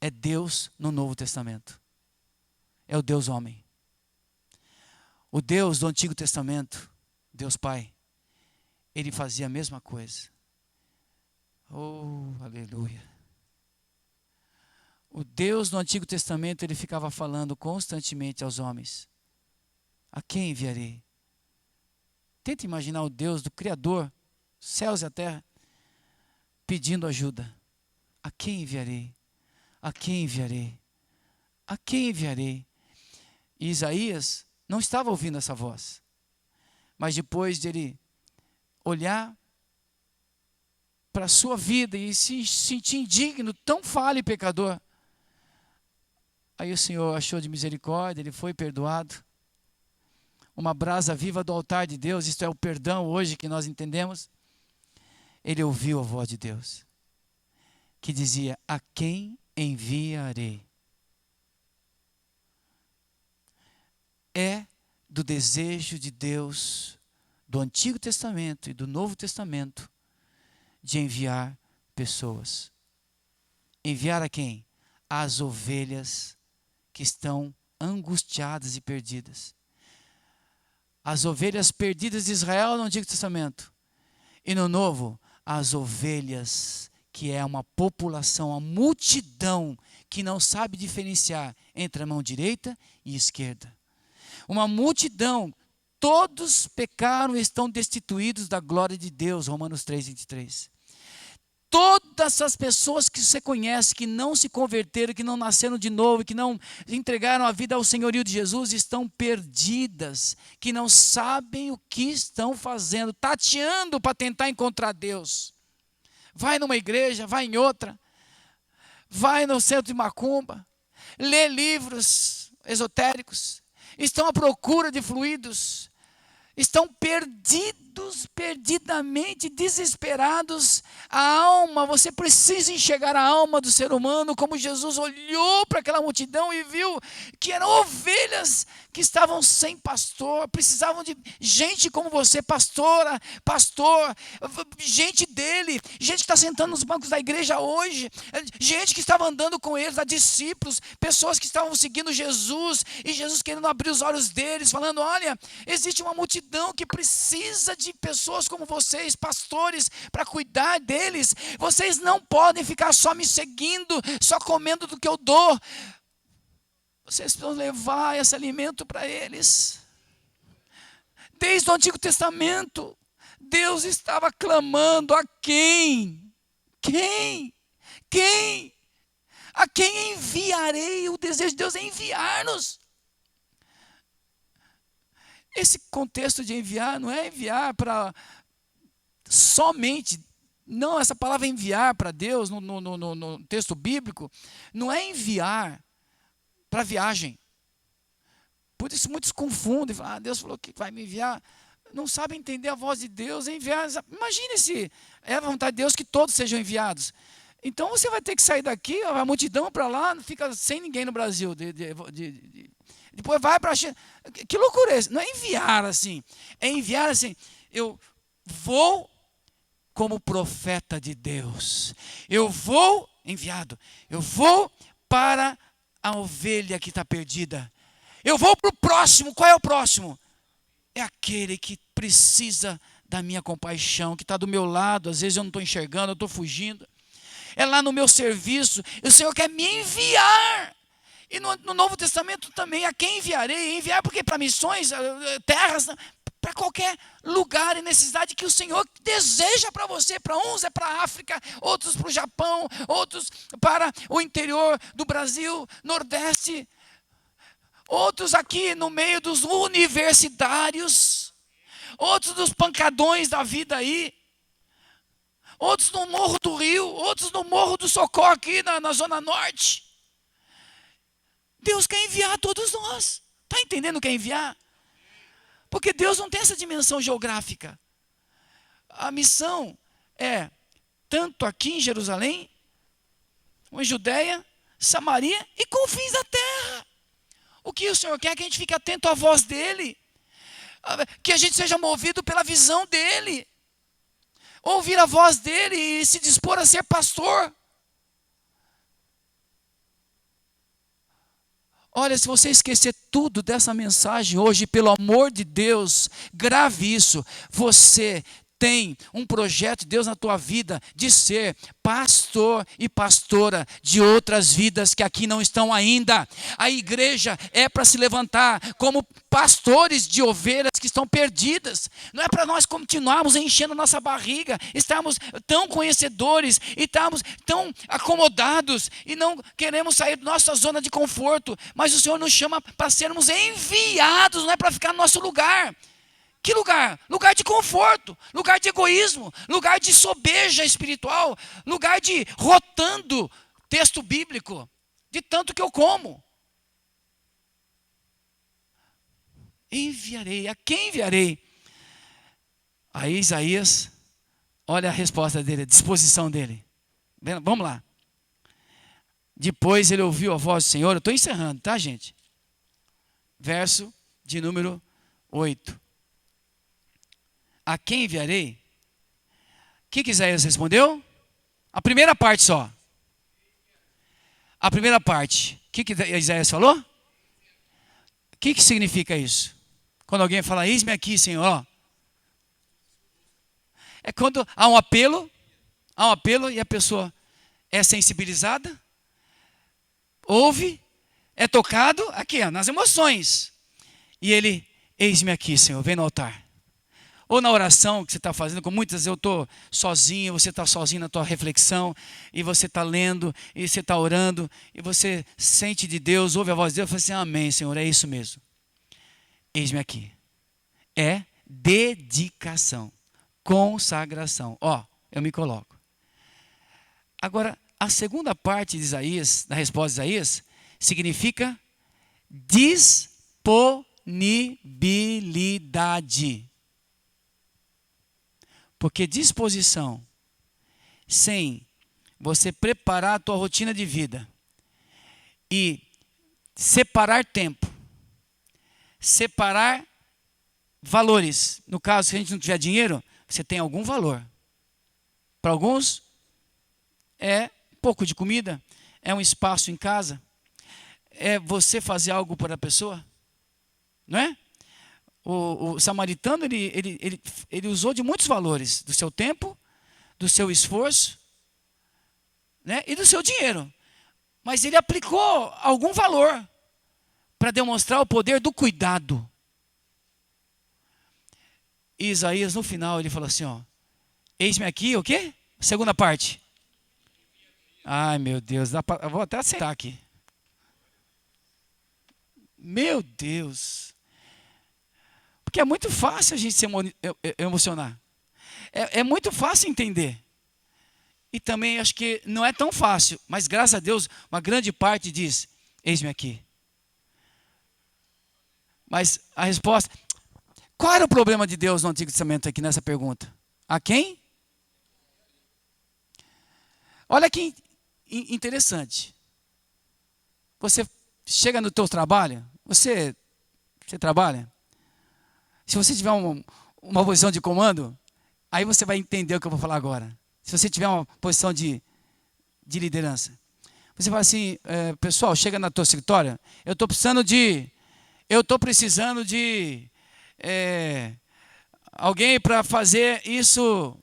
é Deus no Novo Testamento. É o Deus homem. O Deus do Antigo Testamento, Deus Pai, ele fazia a mesma coisa. Oh, aleluia. O Deus do Antigo Testamento, ele ficava falando constantemente aos homens: a quem enviarei? Tenta imaginar o Deus do Criador, céus e a terra, pedindo ajuda. A quem enviarei? A quem enviarei? A quem enviarei? E Isaías não estava ouvindo essa voz. Mas depois de ele olhar para a sua vida e se sentir indigno, tão falho e pecador, aí o Senhor achou de misericórdia, ele foi perdoado. Uma brasa viva do altar de Deus, isto é o perdão hoje que nós entendemos. Ele ouviu a voz de Deus, que dizia: a quem enviarei? É do desejo de Deus, do Antigo Testamento e do Novo Testamento, de enviar pessoas. Enviar a quem? As ovelhas que estão angustiadas e perdidas. As ovelhas perdidas de Israel no Antigo Testamento. E no Novo, as ovelhas, que é uma população, uma multidão que não sabe diferenciar entre a mão direita e esquerda. Uma multidão, todos pecaram e estão destituídos da glória de Deus, Romanos 3:23. Todas as pessoas que você conhece, que não se converteram, que não nasceram de novo, que não entregaram a vida ao senhorio de Jesus, estão perdidas, que não sabem o que estão fazendo, tateando para tentar encontrar Deus. Vai numa igreja, vai em outra, vai no centro de macumba, lê livros esotéricos, estão à procura de fluidos, estão perdidos, perdidamente desesperados. A alma, você precisa enxergar a alma do ser humano, como Jesus olhou para aquela multidão e viu que eram ovelhas que estavam sem pastor, precisavam de gente como você, pastora, pastor, gente dele, gente que está sentando nos bancos da igreja hoje, gente que estava andando com eles, discípulos, pessoas que estavam seguindo Jesus, e Jesus querendo abrir os olhos deles, falando: olha, existe uma multidão que precisa de pessoas como vocês, pastores, para cuidar deles. Vocês não podem ficar só me seguindo, só comendo do que eu dou. Vocês precisam levar esse alimento para eles. Desde o Antigo Testamento, Deus estava clamando a quem? Quem? Quem? A quem enviarei? O desejo de Deus é enviar-nos. Esse contexto de enviar não é enviar para somente, não, essa palavra enviar para Deus no texto bíblico, não é enviar para viagem. Por isso muitos confundem, falam: Deus falou que vai me enviar. Não sabem entender a voz de Deus, enviar. Imagine se é a vontade de Deus que todos sejam enviados. Então você vai ter que sair daqui, a multidão para lá, não fica sem ninguém no Brasil. Depois vai para a China. Que loucura é isso? Não é enviar assim. É enviar assim: eu vou como profeta de Deus. Eu vou, enviado, eu vou para a ovelha que está perdida. Eu vou para o próximo. Qual é o próximo? É aquele que precisa da minha compaixão, que está do meu lado. Às vezes eu não estou enxergando, eu estou fugindo. É lá no meu serviço. O Senhor quer me enviar. E no Novo Testamento também: a quem enviarei? Enviar porque para missões, terras, para qualquer lugar e necessidade que o Senhor deseja para você. Para uns é para a África, outros para o Japão, outros para o interior do Brasil, Nordeste, outros aqui no meio dos universitários, outros dos pancadões da vida aí, outros no Morro do Rio, outros no Morro do Socorro aqui na Zona Norte. Deus quer enviar todos nós. Está entendendo o que é enviar? Porque Deus não tem essa dimensão geográfica. A missão é tanto aqui em Jerusalém, ou em Judeia, Samaria e confins da terra. O que o Senhor quer é que a gente fique atento à voz dEle, que a gente seja movido pela visão dEle, ouvir a voz dEle e se dispor a ser pastor. Olha, se você esquecer tudo dessa mensagem hoje, pelo amor de Deus, grave isso. Você tem um projeto de Deus na tua vida de ser pastor e pastora de outras vidas que aqui não estão ainda. A igreja é para se levantar como pastores de ovelhas que estão perdidas. Não é para nós continuarmos enchendo nossa barriga, estarmos tão conhecedores e estarmos tão acomodados e não queremos sair da nossa zona de conforto. Mas o Senhor nos chama para sermos enviados, não é para ficar no nosso lugar. Que lugar? Lugar de conforto, lugar de egoísmo, lugar de sobeja espiritual, lugar de rotando texto bíblico, de tanto que eu como. Enviarei. A quem enviarei? Aí Isaías, olha a resposta dele, a disposição dele. Vamos lá. Depois ele ouviu a voz do Senhor. Eu estou encerrando, tá, gente? Verso de número 8. A quem enviarei? O que Isaías respondeu? A primeira parte só. A primeira parte, o que Isaías falou? O que significa isso? Quando alguém fala, eis-me aqui, Senhor, ó. É quando há um apelo e a pessoa é sensibilizada, ouve, é tocado, aqui, ó, nas emoções. E ele, eis-me aqui, Senhor, vem no altar. Ou na oração que você está fazendo, como muitas vezes eu estou sozinho, você está sozinho na tua reflexão, e você está lendo, e você está orando, e você sente de Deus, ouve a voz de Deus, e fala assim, amém, Senhor, é isso mesmo. Eis-me aqui. É dedicação, consagração. Ó, eu me coloco. Agora, a segunda parte de Isaías, da resposta de Isaías, significa disponibilidade. Porque disposição, sem você preparar a tua rotina de vida e separar tempo, separar valores. No caso, se a gente não tiver dinheiro, você tem algum valor. Para alguns, é pouco de comida, é um espaço em casa, é você fazer algo para a pessoa, não é? O samaritano, ele usou de muitos valores, do seu tempo, do seu esforço, né? E do seu dinheiro. Mas ele aplicou algum valor para demonstrar o poder do cuidado. E Isaías, no final, ele falou assim, ó, eis-me aqui, o quê? Segunda parte. Ai, meu Deus, eu vou até aceitar aqui. Meu Deus. Porque é muito fácil a gente se emocionar. É muito fácil entender. E também acho que não é tão fácil. Mas graças a Deus, uma grande parte diz, eis-me aqui. Mas a resposta, qual era o problema de Deus no Antigo Testamento aqui nessa pergunta? A quem? Olha que interessante. Você chega no teu trabalho, você trabalha? Se você tiver uma posição de comando, aí você vai entender o que eu vou falar agora. Se você tiver uma posição de liderança. Você fala assim, pessoal, chega na tua escritório, eu estou precisando de alguém para fazer isso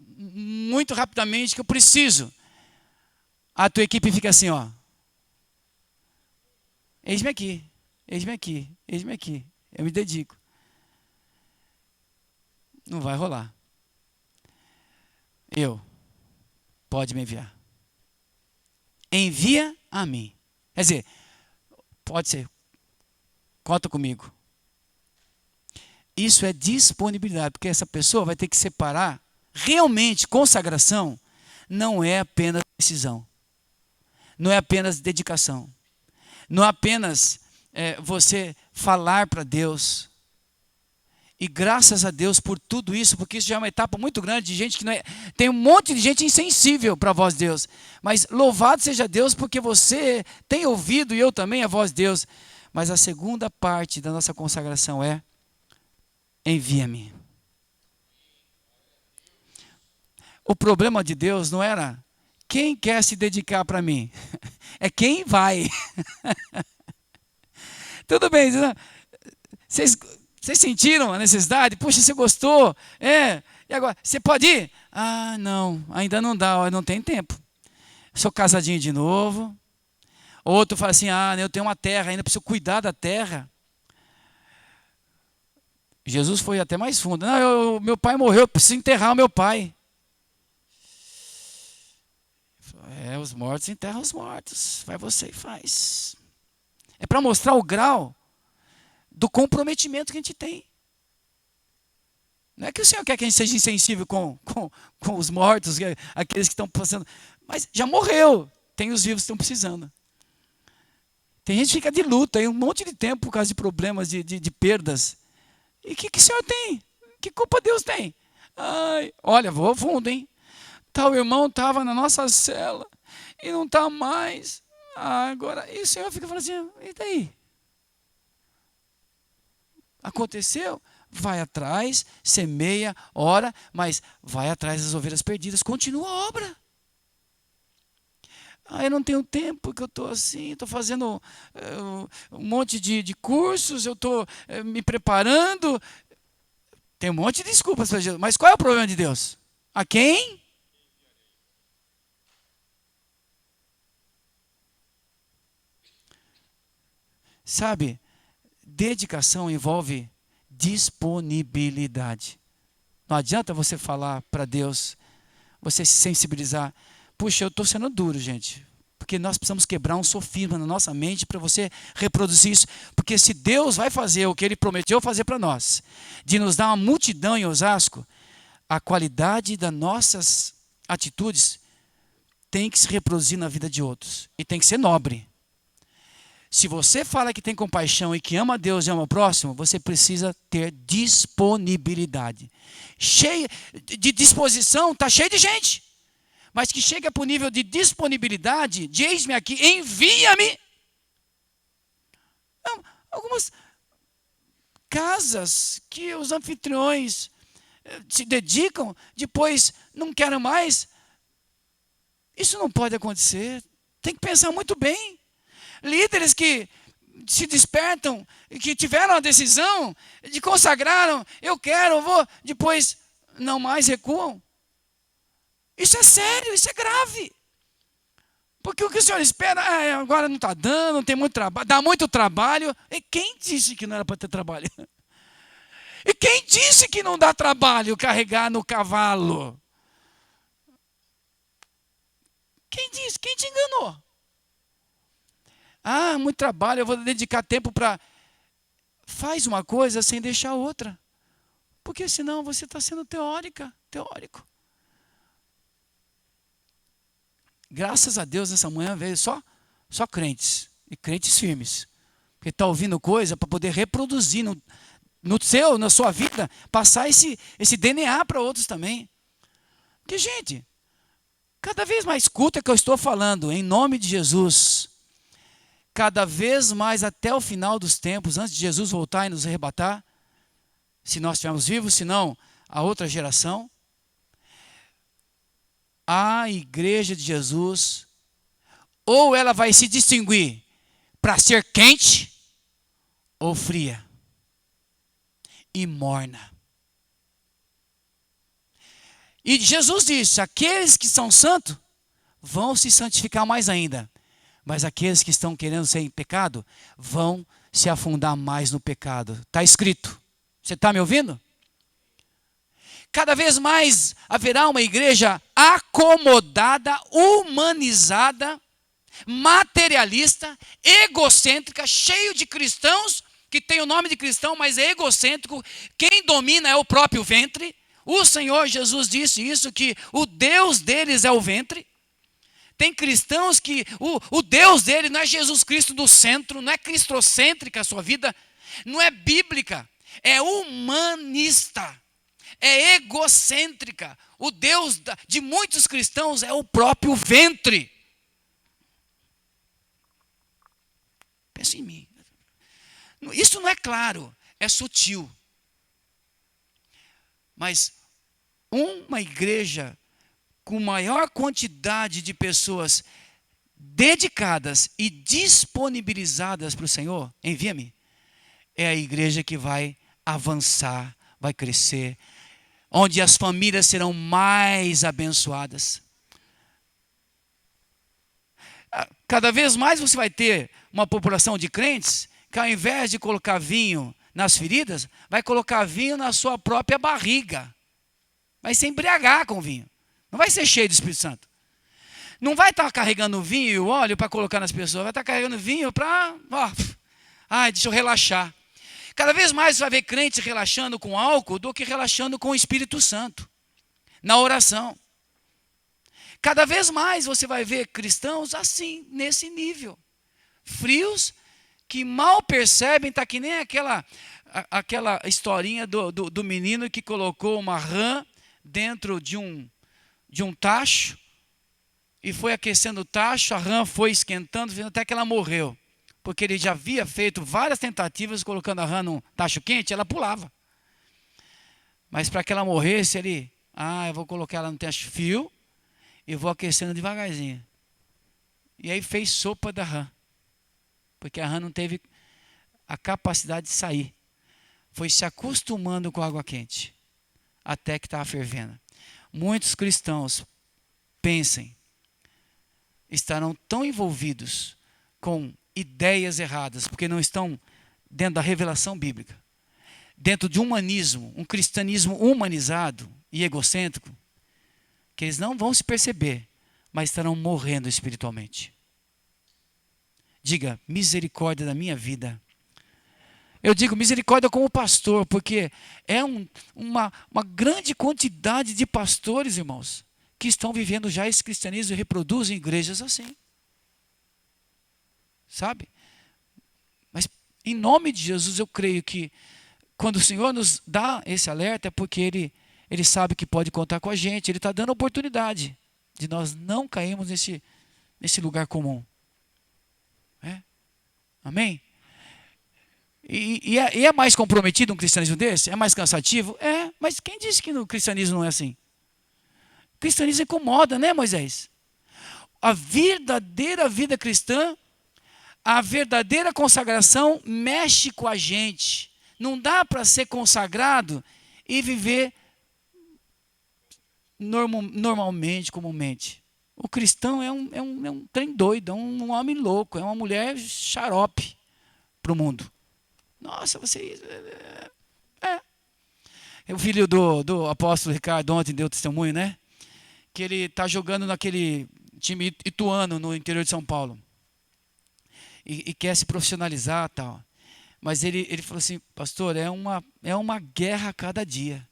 muito rapidamente, que eu preciso. A tua equipe fica assim, ó. Eis-me aqui, eis-me aqui, eis-me aqui. Eu me dedico. Não vai rolar. Pode me enviar. Envia a mim. Quer dizer, pode ser. Conta comigo. Isso é disponibilidade, porque essa pessoa vai ter que separar. Realmente, consagração não é apenas decisão. Não é apenas dedicação. Não é apenas você falar para Deus. E graças a Deus por tudo isso, porque isso já é uma etapa muito grande de gente que não é... Tem um monte de gente insensível para a voz de Deus. Mas louvado seja Deus porque você tem ouvido, e eu também, a voz de Deus. Mas a segunda parte da nossa consagração é: envia-me. O problema de Deus não era quem quer se dedicar para mim. É quem vai. Tudo bem, vocês sentiram a necessidade? Puxa, você gostou? E agora? Você pode ir? Ah, não, ainda não dá, não tem tempo. Sou casadinho de novo. Outro fala assim, eu tenho uma terra, ainda preciso cuidar da terra. Jesus foi até mais fundo. Não, meu pai morreu, eu preciso enterrar o meu pai. Os mortos enterram os mortos. Vai você e faz. É para mostrar o grau do comprometimento que a gente tem. Não é que o Senhor quer que a gente seja insensível com os mortos, aqueles que estão passando. Mas já morreu. Tem os vivos que estão precisando. Tem gente que fica de luta aí um monte de tempo por causa de problemas, de perdas. E o que o Senhor tem? Que culpa Deus tem? Olha, vou fundo, hein? Tal irmão estava na nossa cela e não está mais. Agora, e o Senhor fica falando assim, e daí? Aconteceu? Vai atrás, semeia, ora, mas vai atrás das ovelhas perdidas, continua a obra. Ah, eu não tenho tempo, que eu estou assim, estou fazendo um monte de cursos, eu estou me preparando. Tem um monte de desculpas para Jesus. Mas qual é o problema de Deus? A quem? Sabe, dedicação envolve disponibilidade. Não adianta você falar para Deus, você se sensibilizar. Puxa, eu estou sendo duro, gente. Porque nós precisamos quebrar um sofisma na nossa mente para você reproduzir isso. Porque se Deus vai fazer o que Ele prometeu fazer para nós, de nos dar uma multidão em Osasco, a qualidade das nossas atitudes tem que se reproduzir na vida de outros. E tem que ser nobre. Se você fala que tem compaixão e que ama a Deus e ama o próximo, você precisa ter disponibilidade. Cheio de disposição, está cheio de gente. Mas que chega para o nível de disponibilidade, de eis-me aqui, envia-me. Algumas casas que os anfitriões se dedicam, depois não querem mais. Isso não pode acontecer. Tem que pensar muito bem. Líderes que se despertam, que tiveram a decisão de consagraram, eu quero, eu vou, depois não mais recuam. Isso é sério, isso é grave. Porque o que o senhor espera, agora não está dando, tem muito trabalho, dá muito trabalho. E quem disse que não era para ter trabalho? E quem disse que não dá trabalho carregar no cavalo? Quem disse? Quem te enganou? Ah, muito trabalho, eu vou dedicar tempo para... Faz uma coisa sem deixar outra. Porque senão você está sendo teórico. Graças a Deus, nessa manhã veio só crentes. E crentes firmes. Porque está ouvindo coisa para poder reproduzir na sua vida, passar esse DNA para outros também. Porque, gente, cada vez mais escuta o que eu estou falando, em nome de Jesus. Cada vez mais até o final dos tempos, antes de Jesus voltar e nos arrebatar, se nós estivermos vivos, se não, a outra geração, a igreja de Jesus, ou ela vai se distinguir para ser quente ou fria e morna. E Jesus disse: aqueles que são santos vão se santificar mais ainda. Mas aqueles que estão querendo ser em pecado vão se afundar mais no pecado. Está escrito. Você está me ouvindo? Cada vez mais haverá uma igreja acomodada, humanizada, materialista, egocêntrica, cheio de cristãos que tem o nome de cristão, mas é egocêntrico. Quem domina é o próprio ventre. O Senhor Jesus disse isso, que o Deus deles é o ventre. Tem cristãos que o Deus dele não é Jesus Cristo do centro, não é cristocêntrica a sua vida, não é bíblica, é humanista, é egocêntrica. O Deus de muitos cristãos é o próprio ventre. Pensa em mim. Isso não é claro, é sutil. Mas uma igreja com maior quantidade de pessoas dedicadas e disponibilizadas para o Senhor, envia-me, é a igreja que vai avançar, vai crescer, onde as famílias serão mais abençoadas. Cada vez mais você vai ter uma população de crentes que, ao invés de colocar vinho nas feridas, vai colocar vinho na sua própria barriga. Vai se embriagar com vinho. Não vai ser cheio do Espírito Santo. Não vai estar carregando o vinho e o óleo para colocar nas pessoas. Vai estar carregando vinho para... deixa eu relaxar. Cada vez mais você vai ver crentes relaxando com álcool do que relaxando com o Espírito Santo. Na oração. Cada vez mais você vai ver cristãos assim, nesse nível. Frios, que mal percebem, está que nem aquela historinha do menino que colocou uma rã dentro de um tacho e foi aquecendo o tacho, a rã foi esquentando até que ela morreu, porque ele já havia feito várias tentativas colocando a rã num tacho quente, ela pulava, mas para que ela morresse eu vou colocar ela no tacho frio e vou aquecendo devagarzinho. E aí fez sopa da rã, porque a rã não teve a capacidade de sair. Foi se acostumando com a água quente, até que estava fervendo. Muitos cristãos, pensem, estarão tão envolvidos com ideias erradas, porque não estão dentro da revelação bíblica, dentro de um humanismo, um cristianismo humanizado e egocêntrico, que eles não vão se perceber, mas estarão morrendo espiritualmente. Diga, misericórdia da minha vida. Eu digo misericórdia como pastor, porque é uma grande quantidade de pastores, irmãos, que estão vivendo já esse cristianismo e reproduzem igrejas assim. Sabe? Mas em nome de Jesus eu creio que quando o Senhor nos dá esse alerta é porque Ele sabe que pode contar com a gente. Ele está dando oportunidade de nós não cairmos nesse lugar comum. É? Amém? E é mais comprometido um cristianismo desse? É mais cansativo? É, mas quem disse que no cristianismo não é assim? O cristianismo incomoda, né, Moisés? A verdadeira vida cristã, a verdadeira consagração mexe com a gente. Não dá para ser consagrado e viver normalmente, comumente. O cristão é um trem doido, é um homem louco, é uma mulher xarope para o mundo. Nossa, vocês... O filho do apóstolo Ricardo ontem deu testemunho, né? Que ele está jogando naquele time Ituano, no interior de São Paulo. E quer se profissionalizar e tal. Mas ele falou assim, pastor, é uma guerra a cada dia.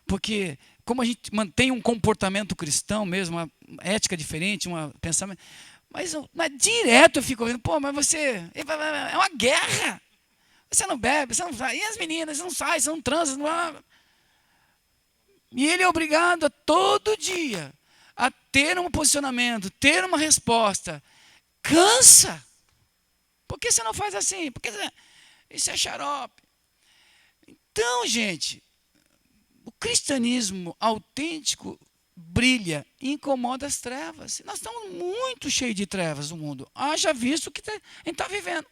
Porque como a gente mantém um comportamento cristão mesmo, uma ética diferente, um pensamento... Mas direto eu fico ouvindo, pô, mas você... É uma guerra. Você não bebe, você não sai. E as meninas, você não sai, você não transa. Não... E ele é obrigado a todo dia a ter um posicionamento, ter uma resposta. Cansa. Por que você não faz assim? Porque isso é xarope. Então, gente, o cristianismo autêntico brilha e incomoda as trevas. Nós estamos muito cheios de trevas no mundo. Haja visto o que a gente está vivendo.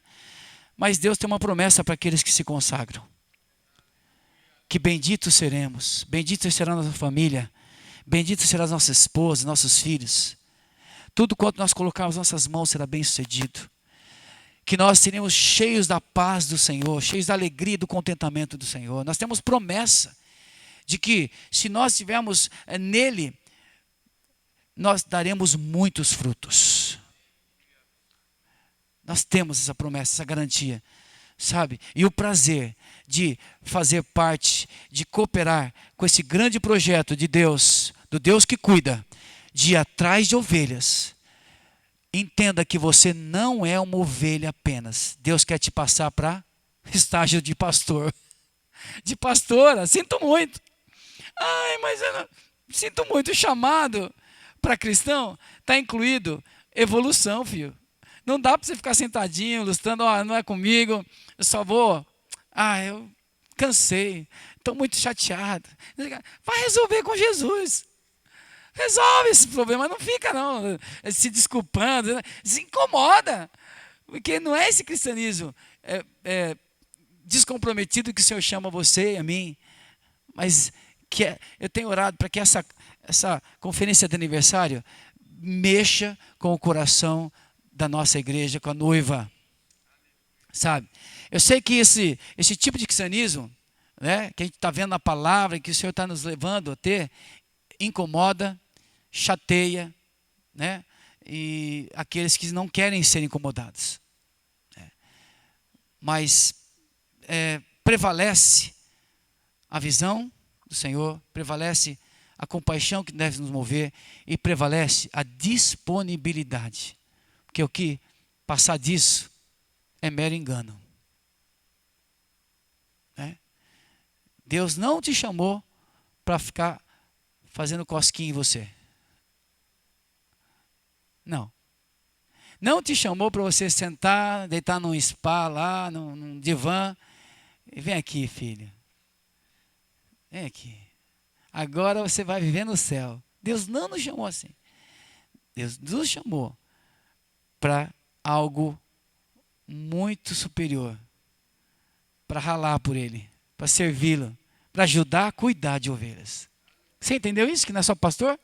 Mas Deus tem uma promessa para aqueles que se consagram. Que benditos seremos, bendita será a nossa família, bendita será a nossa esposa, nossos filhos. Tudo quanto nós colocarmos nas nossas mãos será bem sucedido. Que nós seremos cheios da paz do Senhor, cheios da alegria e do contentamento do Senhor. Nós temos promessa de que se nós estivermos nele, nós daremos muitos frutos. Nós temos essa promessa, essa garantia, sabe? E o prazer de fazer parte, de cooperar com esse grande projeto de Deus, do Deus que cuida, de ir atrás de ovelhas. Entenda que você não é uma ovelha apenas. Deus quer te passar para estágio de pastor. De pastora, sinto muito. Ai, mas eu não... sinto muito. O chamado para cristão está incluído evolução, filho. Não dá para você ficar sentadinho, ilustrando, não é comigo, eu só vou. Eu cansei, estou muito chateado. Vai resolver com Jesus. Resolve esse problema, não fica não, se desculpando, se incomoda. Porque não é esse cristianismo descomprometido que o Senhor chama você e a mim. Mas eu tenho orado para que essa conferência de aniversário mexa com o coração da nossa igreja, com a noiva, sabe? Eu sei que esse tipo de cristianismo, né, que a gente está vendo na palavra, que o Senhor está nos levando a ter, incomoda, chateia, né, e aqueles que não querem ser incomodados. Mas prevalece a visão do Senhor, prevalece a compaixão que deve nos mover e prevalece a disponibilidade. Porque o que passar disso é mero engano. Deus não te chamou para ficar fazendo cosquinha em você. Não. Não te chamou para você sentar, deitar num spa lá, num divã. E vem aqui, filho. Vem aqui. Agora você vai viver no céu. Deus não nos chamou assim. Deus nos chamou para algo muito superior, para ralar por ele, para servi-lo, para ajudar a cuidar de ovelhas. Você entendeu isso? Que não é só pastor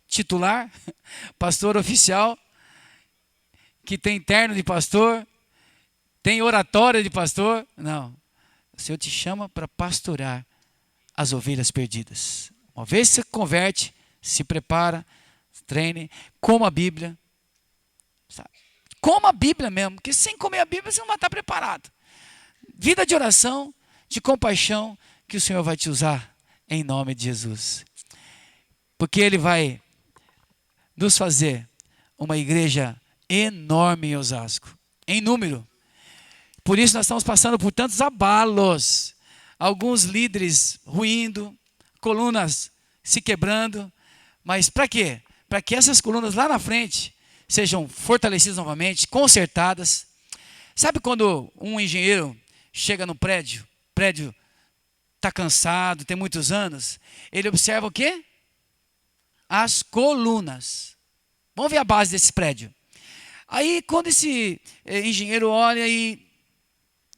titular, pastor oficial, que tem terno de pastor, tem oratória de pastor. Não. O Senhor te chama para pastorear as ovelhas perdidas. Uma vez que você converte, se prepara, treine, coma a Bíblia. Sabe? Coma a Bíblia mesmo, porque sem comer a Bíblia você não vai estar preparado. Vida de oração, de compaixão, que o Senhor vai te usar em nome de Jesus. Porque Ele vai nos fazer uma igreja enorme em Osasco, em número. Por isso nós estamos passando por tantos abalos. Alguns líderes ruindo, colunas se quebrando. Mas para quê? Para que essas colunas lá na frente sejam fortalecidas novamente, consertadas. Sabe quando um engenheiro chega no prédio, o prédio está cansado, tem muitos anos, ele observa o quê? As colunas. Vamos ver a base desse prédio. Aí quando esse engenheiro olha e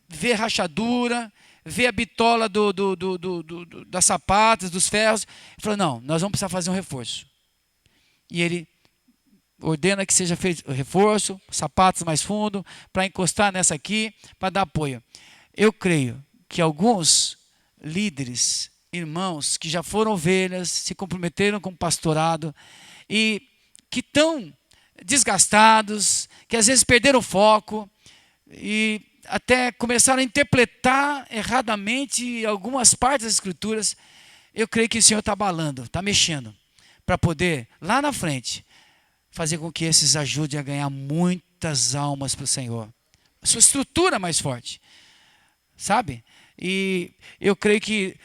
vê rachadura, vê a bitola das sapatas, dos ferros, ele fala, não, nós vamos precisar fazer um reforço. E ele ordena que seja feito o reforço, sapatos mais fundo, para encostar nessa aqui, para dar apoio. Eu creio que alguns líderes, irmãos, que já foram ovelhas, se comprometeram com o pastorado, e que estão desgastados, que às vezes perderam o foco, e até começaram a interpretar erradamente algumas partes das Escrituras. Eu creio que o Senhor está abalando, está mexendo, para poder, lá na frente, fazer com que esses ajudem a ganhar muitas almas para o Senhor. A sua estrutura mais forte, sabe? E eu creio que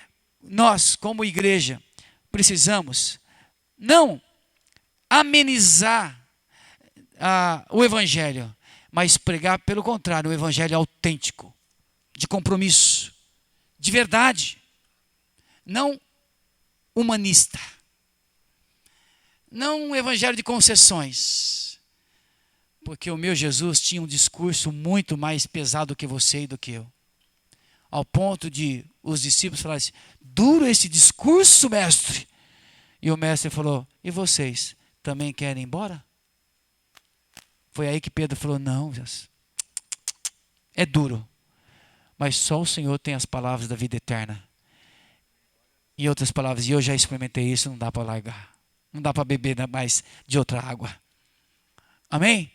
nós, como igreja, precisamos não amenizar o Evangelho, mas pregar, pelo contrário, o Evangelho autêntico, de compromisso, de verdade, não humanista. Não um evangelho de concessões, porque o meu Jesus tinha um discurso muito mais pesado que você e do que eu, ao ponto de os discípulos falarem assim, duro esse discurso, mestre. E o mestre falou, e vocês também querem ir embora? Foi aí que Pedro falou, não, Jesus, é duro, mas só o Senhor tem as palavras da vida eterna. Em outras palavras, e eu já experimentei isso, não dá para largar. Não dá para beber mais de outra água. Amém?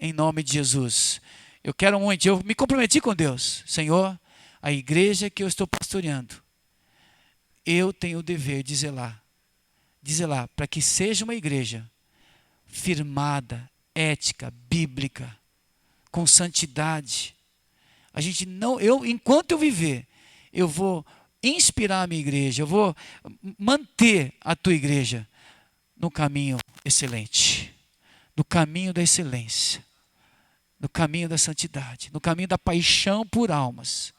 Em nome de Jesus. Eu quero muito, eu me comprometi com Deus. Senhor, a igreja que eu estou pastoreando, eu tenho o dever de zelar para que seja uma igreja firmada, ética, bíblica, com santidade. A gente não, enquanto eu viver, eu vou inspirar a minha igreja, eu vou manter a tua igreja no caminho excelente, no caminho da excelência, no caminho da santidade, no caminho da paixão por almas,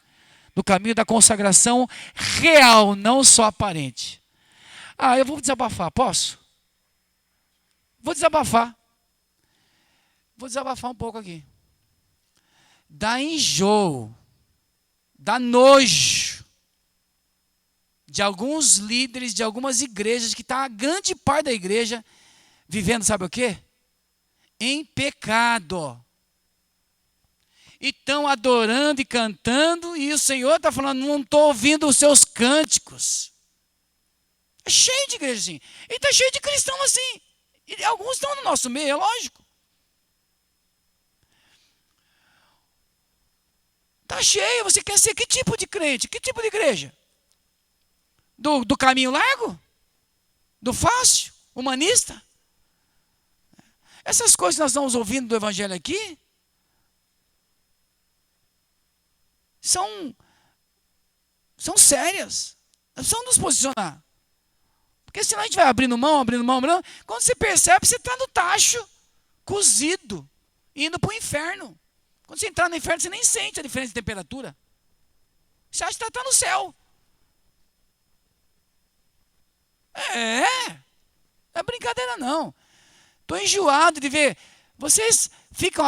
no caminho da consagração real, não só aparente. Eu vou desabafar, posso? Vou desabafar um pouco aqui. Dá enjoo, dá nojo de alguns líderes, de algumas igrejas, que está a grande parte da igreja vivendo, sabe o quê? Em pecado. E estão adorando e cantando, e o Senhor está falando, não estou ouvindo os seus cânticos. É cheio de igreja assim. E está cheio de cristão assim. E alguns estão no nosso meio, é lógico. Está cheio, você quer ser que tipo de crente? Que tipo de igreja? Do caminho largo? Do fácil? Humanista? Essas coisas que nós estamos ouvindo do Evangelho aqui são sérias. Nós precisamos nos posicionar. Porque senão a gente vai abrindo mão. Quando você percebe, você está no tacho, cozido, indo para o inferno. Quando você entrar no inferno, você nem sente a diferença de temperatura. Você acha que está no céu. Não é brincadeira não. Estou enjoado de ver Vocês ficam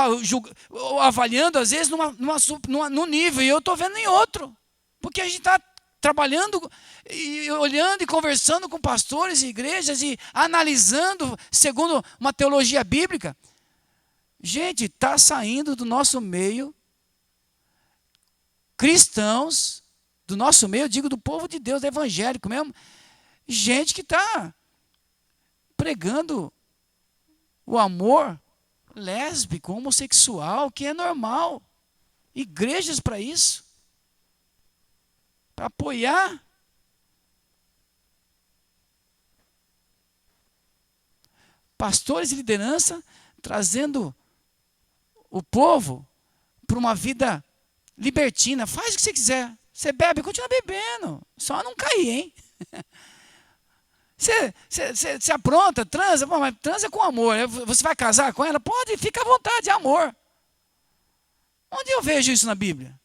avaliando, às vezes, num nível, e eu estou vendo em outro. Porque a gente está trabalhando, e olhando e conversando com pastores e igrejas, e analisando, segundo uma teologia bíblica. Gente, está saindo do nosso meio cristãos, do nosso meio, eu digo do povo de Deus, evangélico mesmo, gente que está pregando o amor lésbico, homossexual, que é normal. Igrejas para isso. Para apoiar. Pastores e liderança trazendo o povo para uma vida libertina. Faz o que você quiser. Você bebe, continua bebendo. Só não cair, hein? Você apronta, transa, mas transa com amor. Você vai casar com ela? Pode, fica à vontade, é amor. Onde eu vejo isso na Bíblia?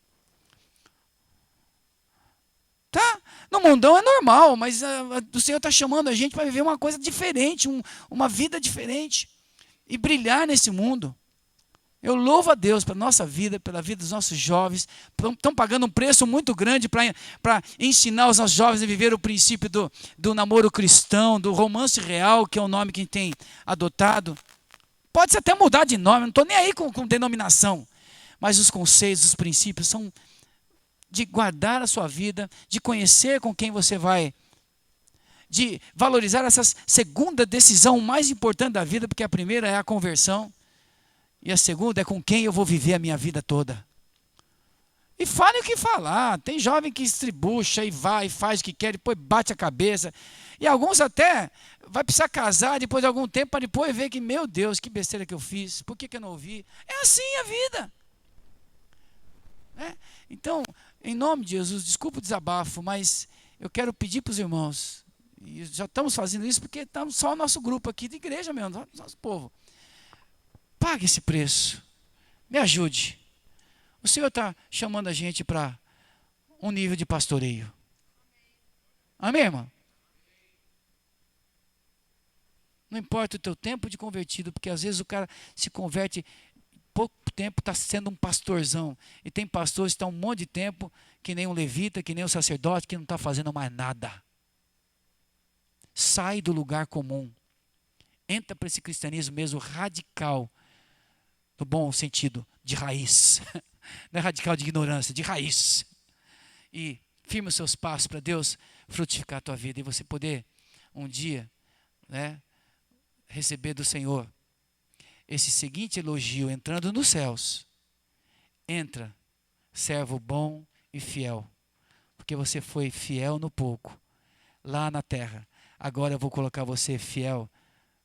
Tá? No mundão é normal, mas o Senhor está chamando a gente para viver uma coisa diferente, uma vida diferente. E brilhar nesse mundo. Eu louvo a Deus pela nossa vida, pela vida dos nossos jovens. Estão pagando um preço muito grande para ensinar os nossos jovens a viver o princípio do namoro cristão, do romance real, que é o nome que a gente tem adotado. Pode-se até mudar de nome, não estou nem aí com denominação. Mas os conceitos, os princípios são de guardar a sua vida, de conhecer com quem você vai, de valorizar essa segunda decisão mais importante da vida, porque a primeira é a conversão. E a segunda é com quem eu vou viver a minha vida toda. E fale o que falar. Tem jovem que estribucha e vai, faz o que quer, depois bate a cabeça. E alguns até vai precisar casar depois de algum tempo para depois ver que, meu Deus, que besteira que eu fiz. Por que eu não ouvi? É assim a vida. Então, em nome de Jesus, desculpa o desabafo, mas eu quero pedir para os irmãos, e já estamos fazendo isso porque estamos só o nosso grupo aqui de igreja mesmo, nosso povo. Pague esse preço. Me ajude. O Senhor está chamando a gente para um nível de pastoreio. Amém, irmão? Não importa o teu tempo de convertido, porque às vezes o cara se converte, pouco tempo está sendo um pastorzão. E tem pastores que estão um monte de tempo, que nem um levita, que nem um sacerdote, que não está fazendo mais nada. Sai do lugar comum. Entra para esse cristianismo mesmo radical. No bom sentido, de raiz. Não é radical de ignorância, de raiz. E firme os seus passos para Deus frutificar a tua vida. E você poder, um dia, receber do Senhor esse seguinte elogio, entrando nos céus. Entra, servo bom e fiel. Porque você foi fiel no pouco, lá na terra. Agora eu vou colocar você fiel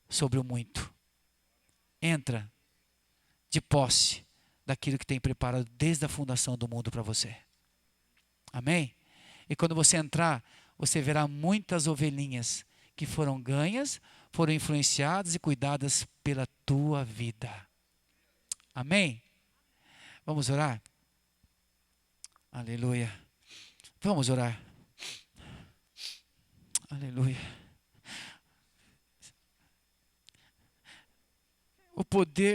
sobre o muito. Entra de posse daquilo que tem preparado desde a fundação do mundo para você. Amém? E quando você entrar, você verá muitas ovelhinhas que foram ganhas, foram influenciadas e cuidadas pela tua vida. Amém? Vamos orar? Aleluia. Vamos orar. Aleluia. O poder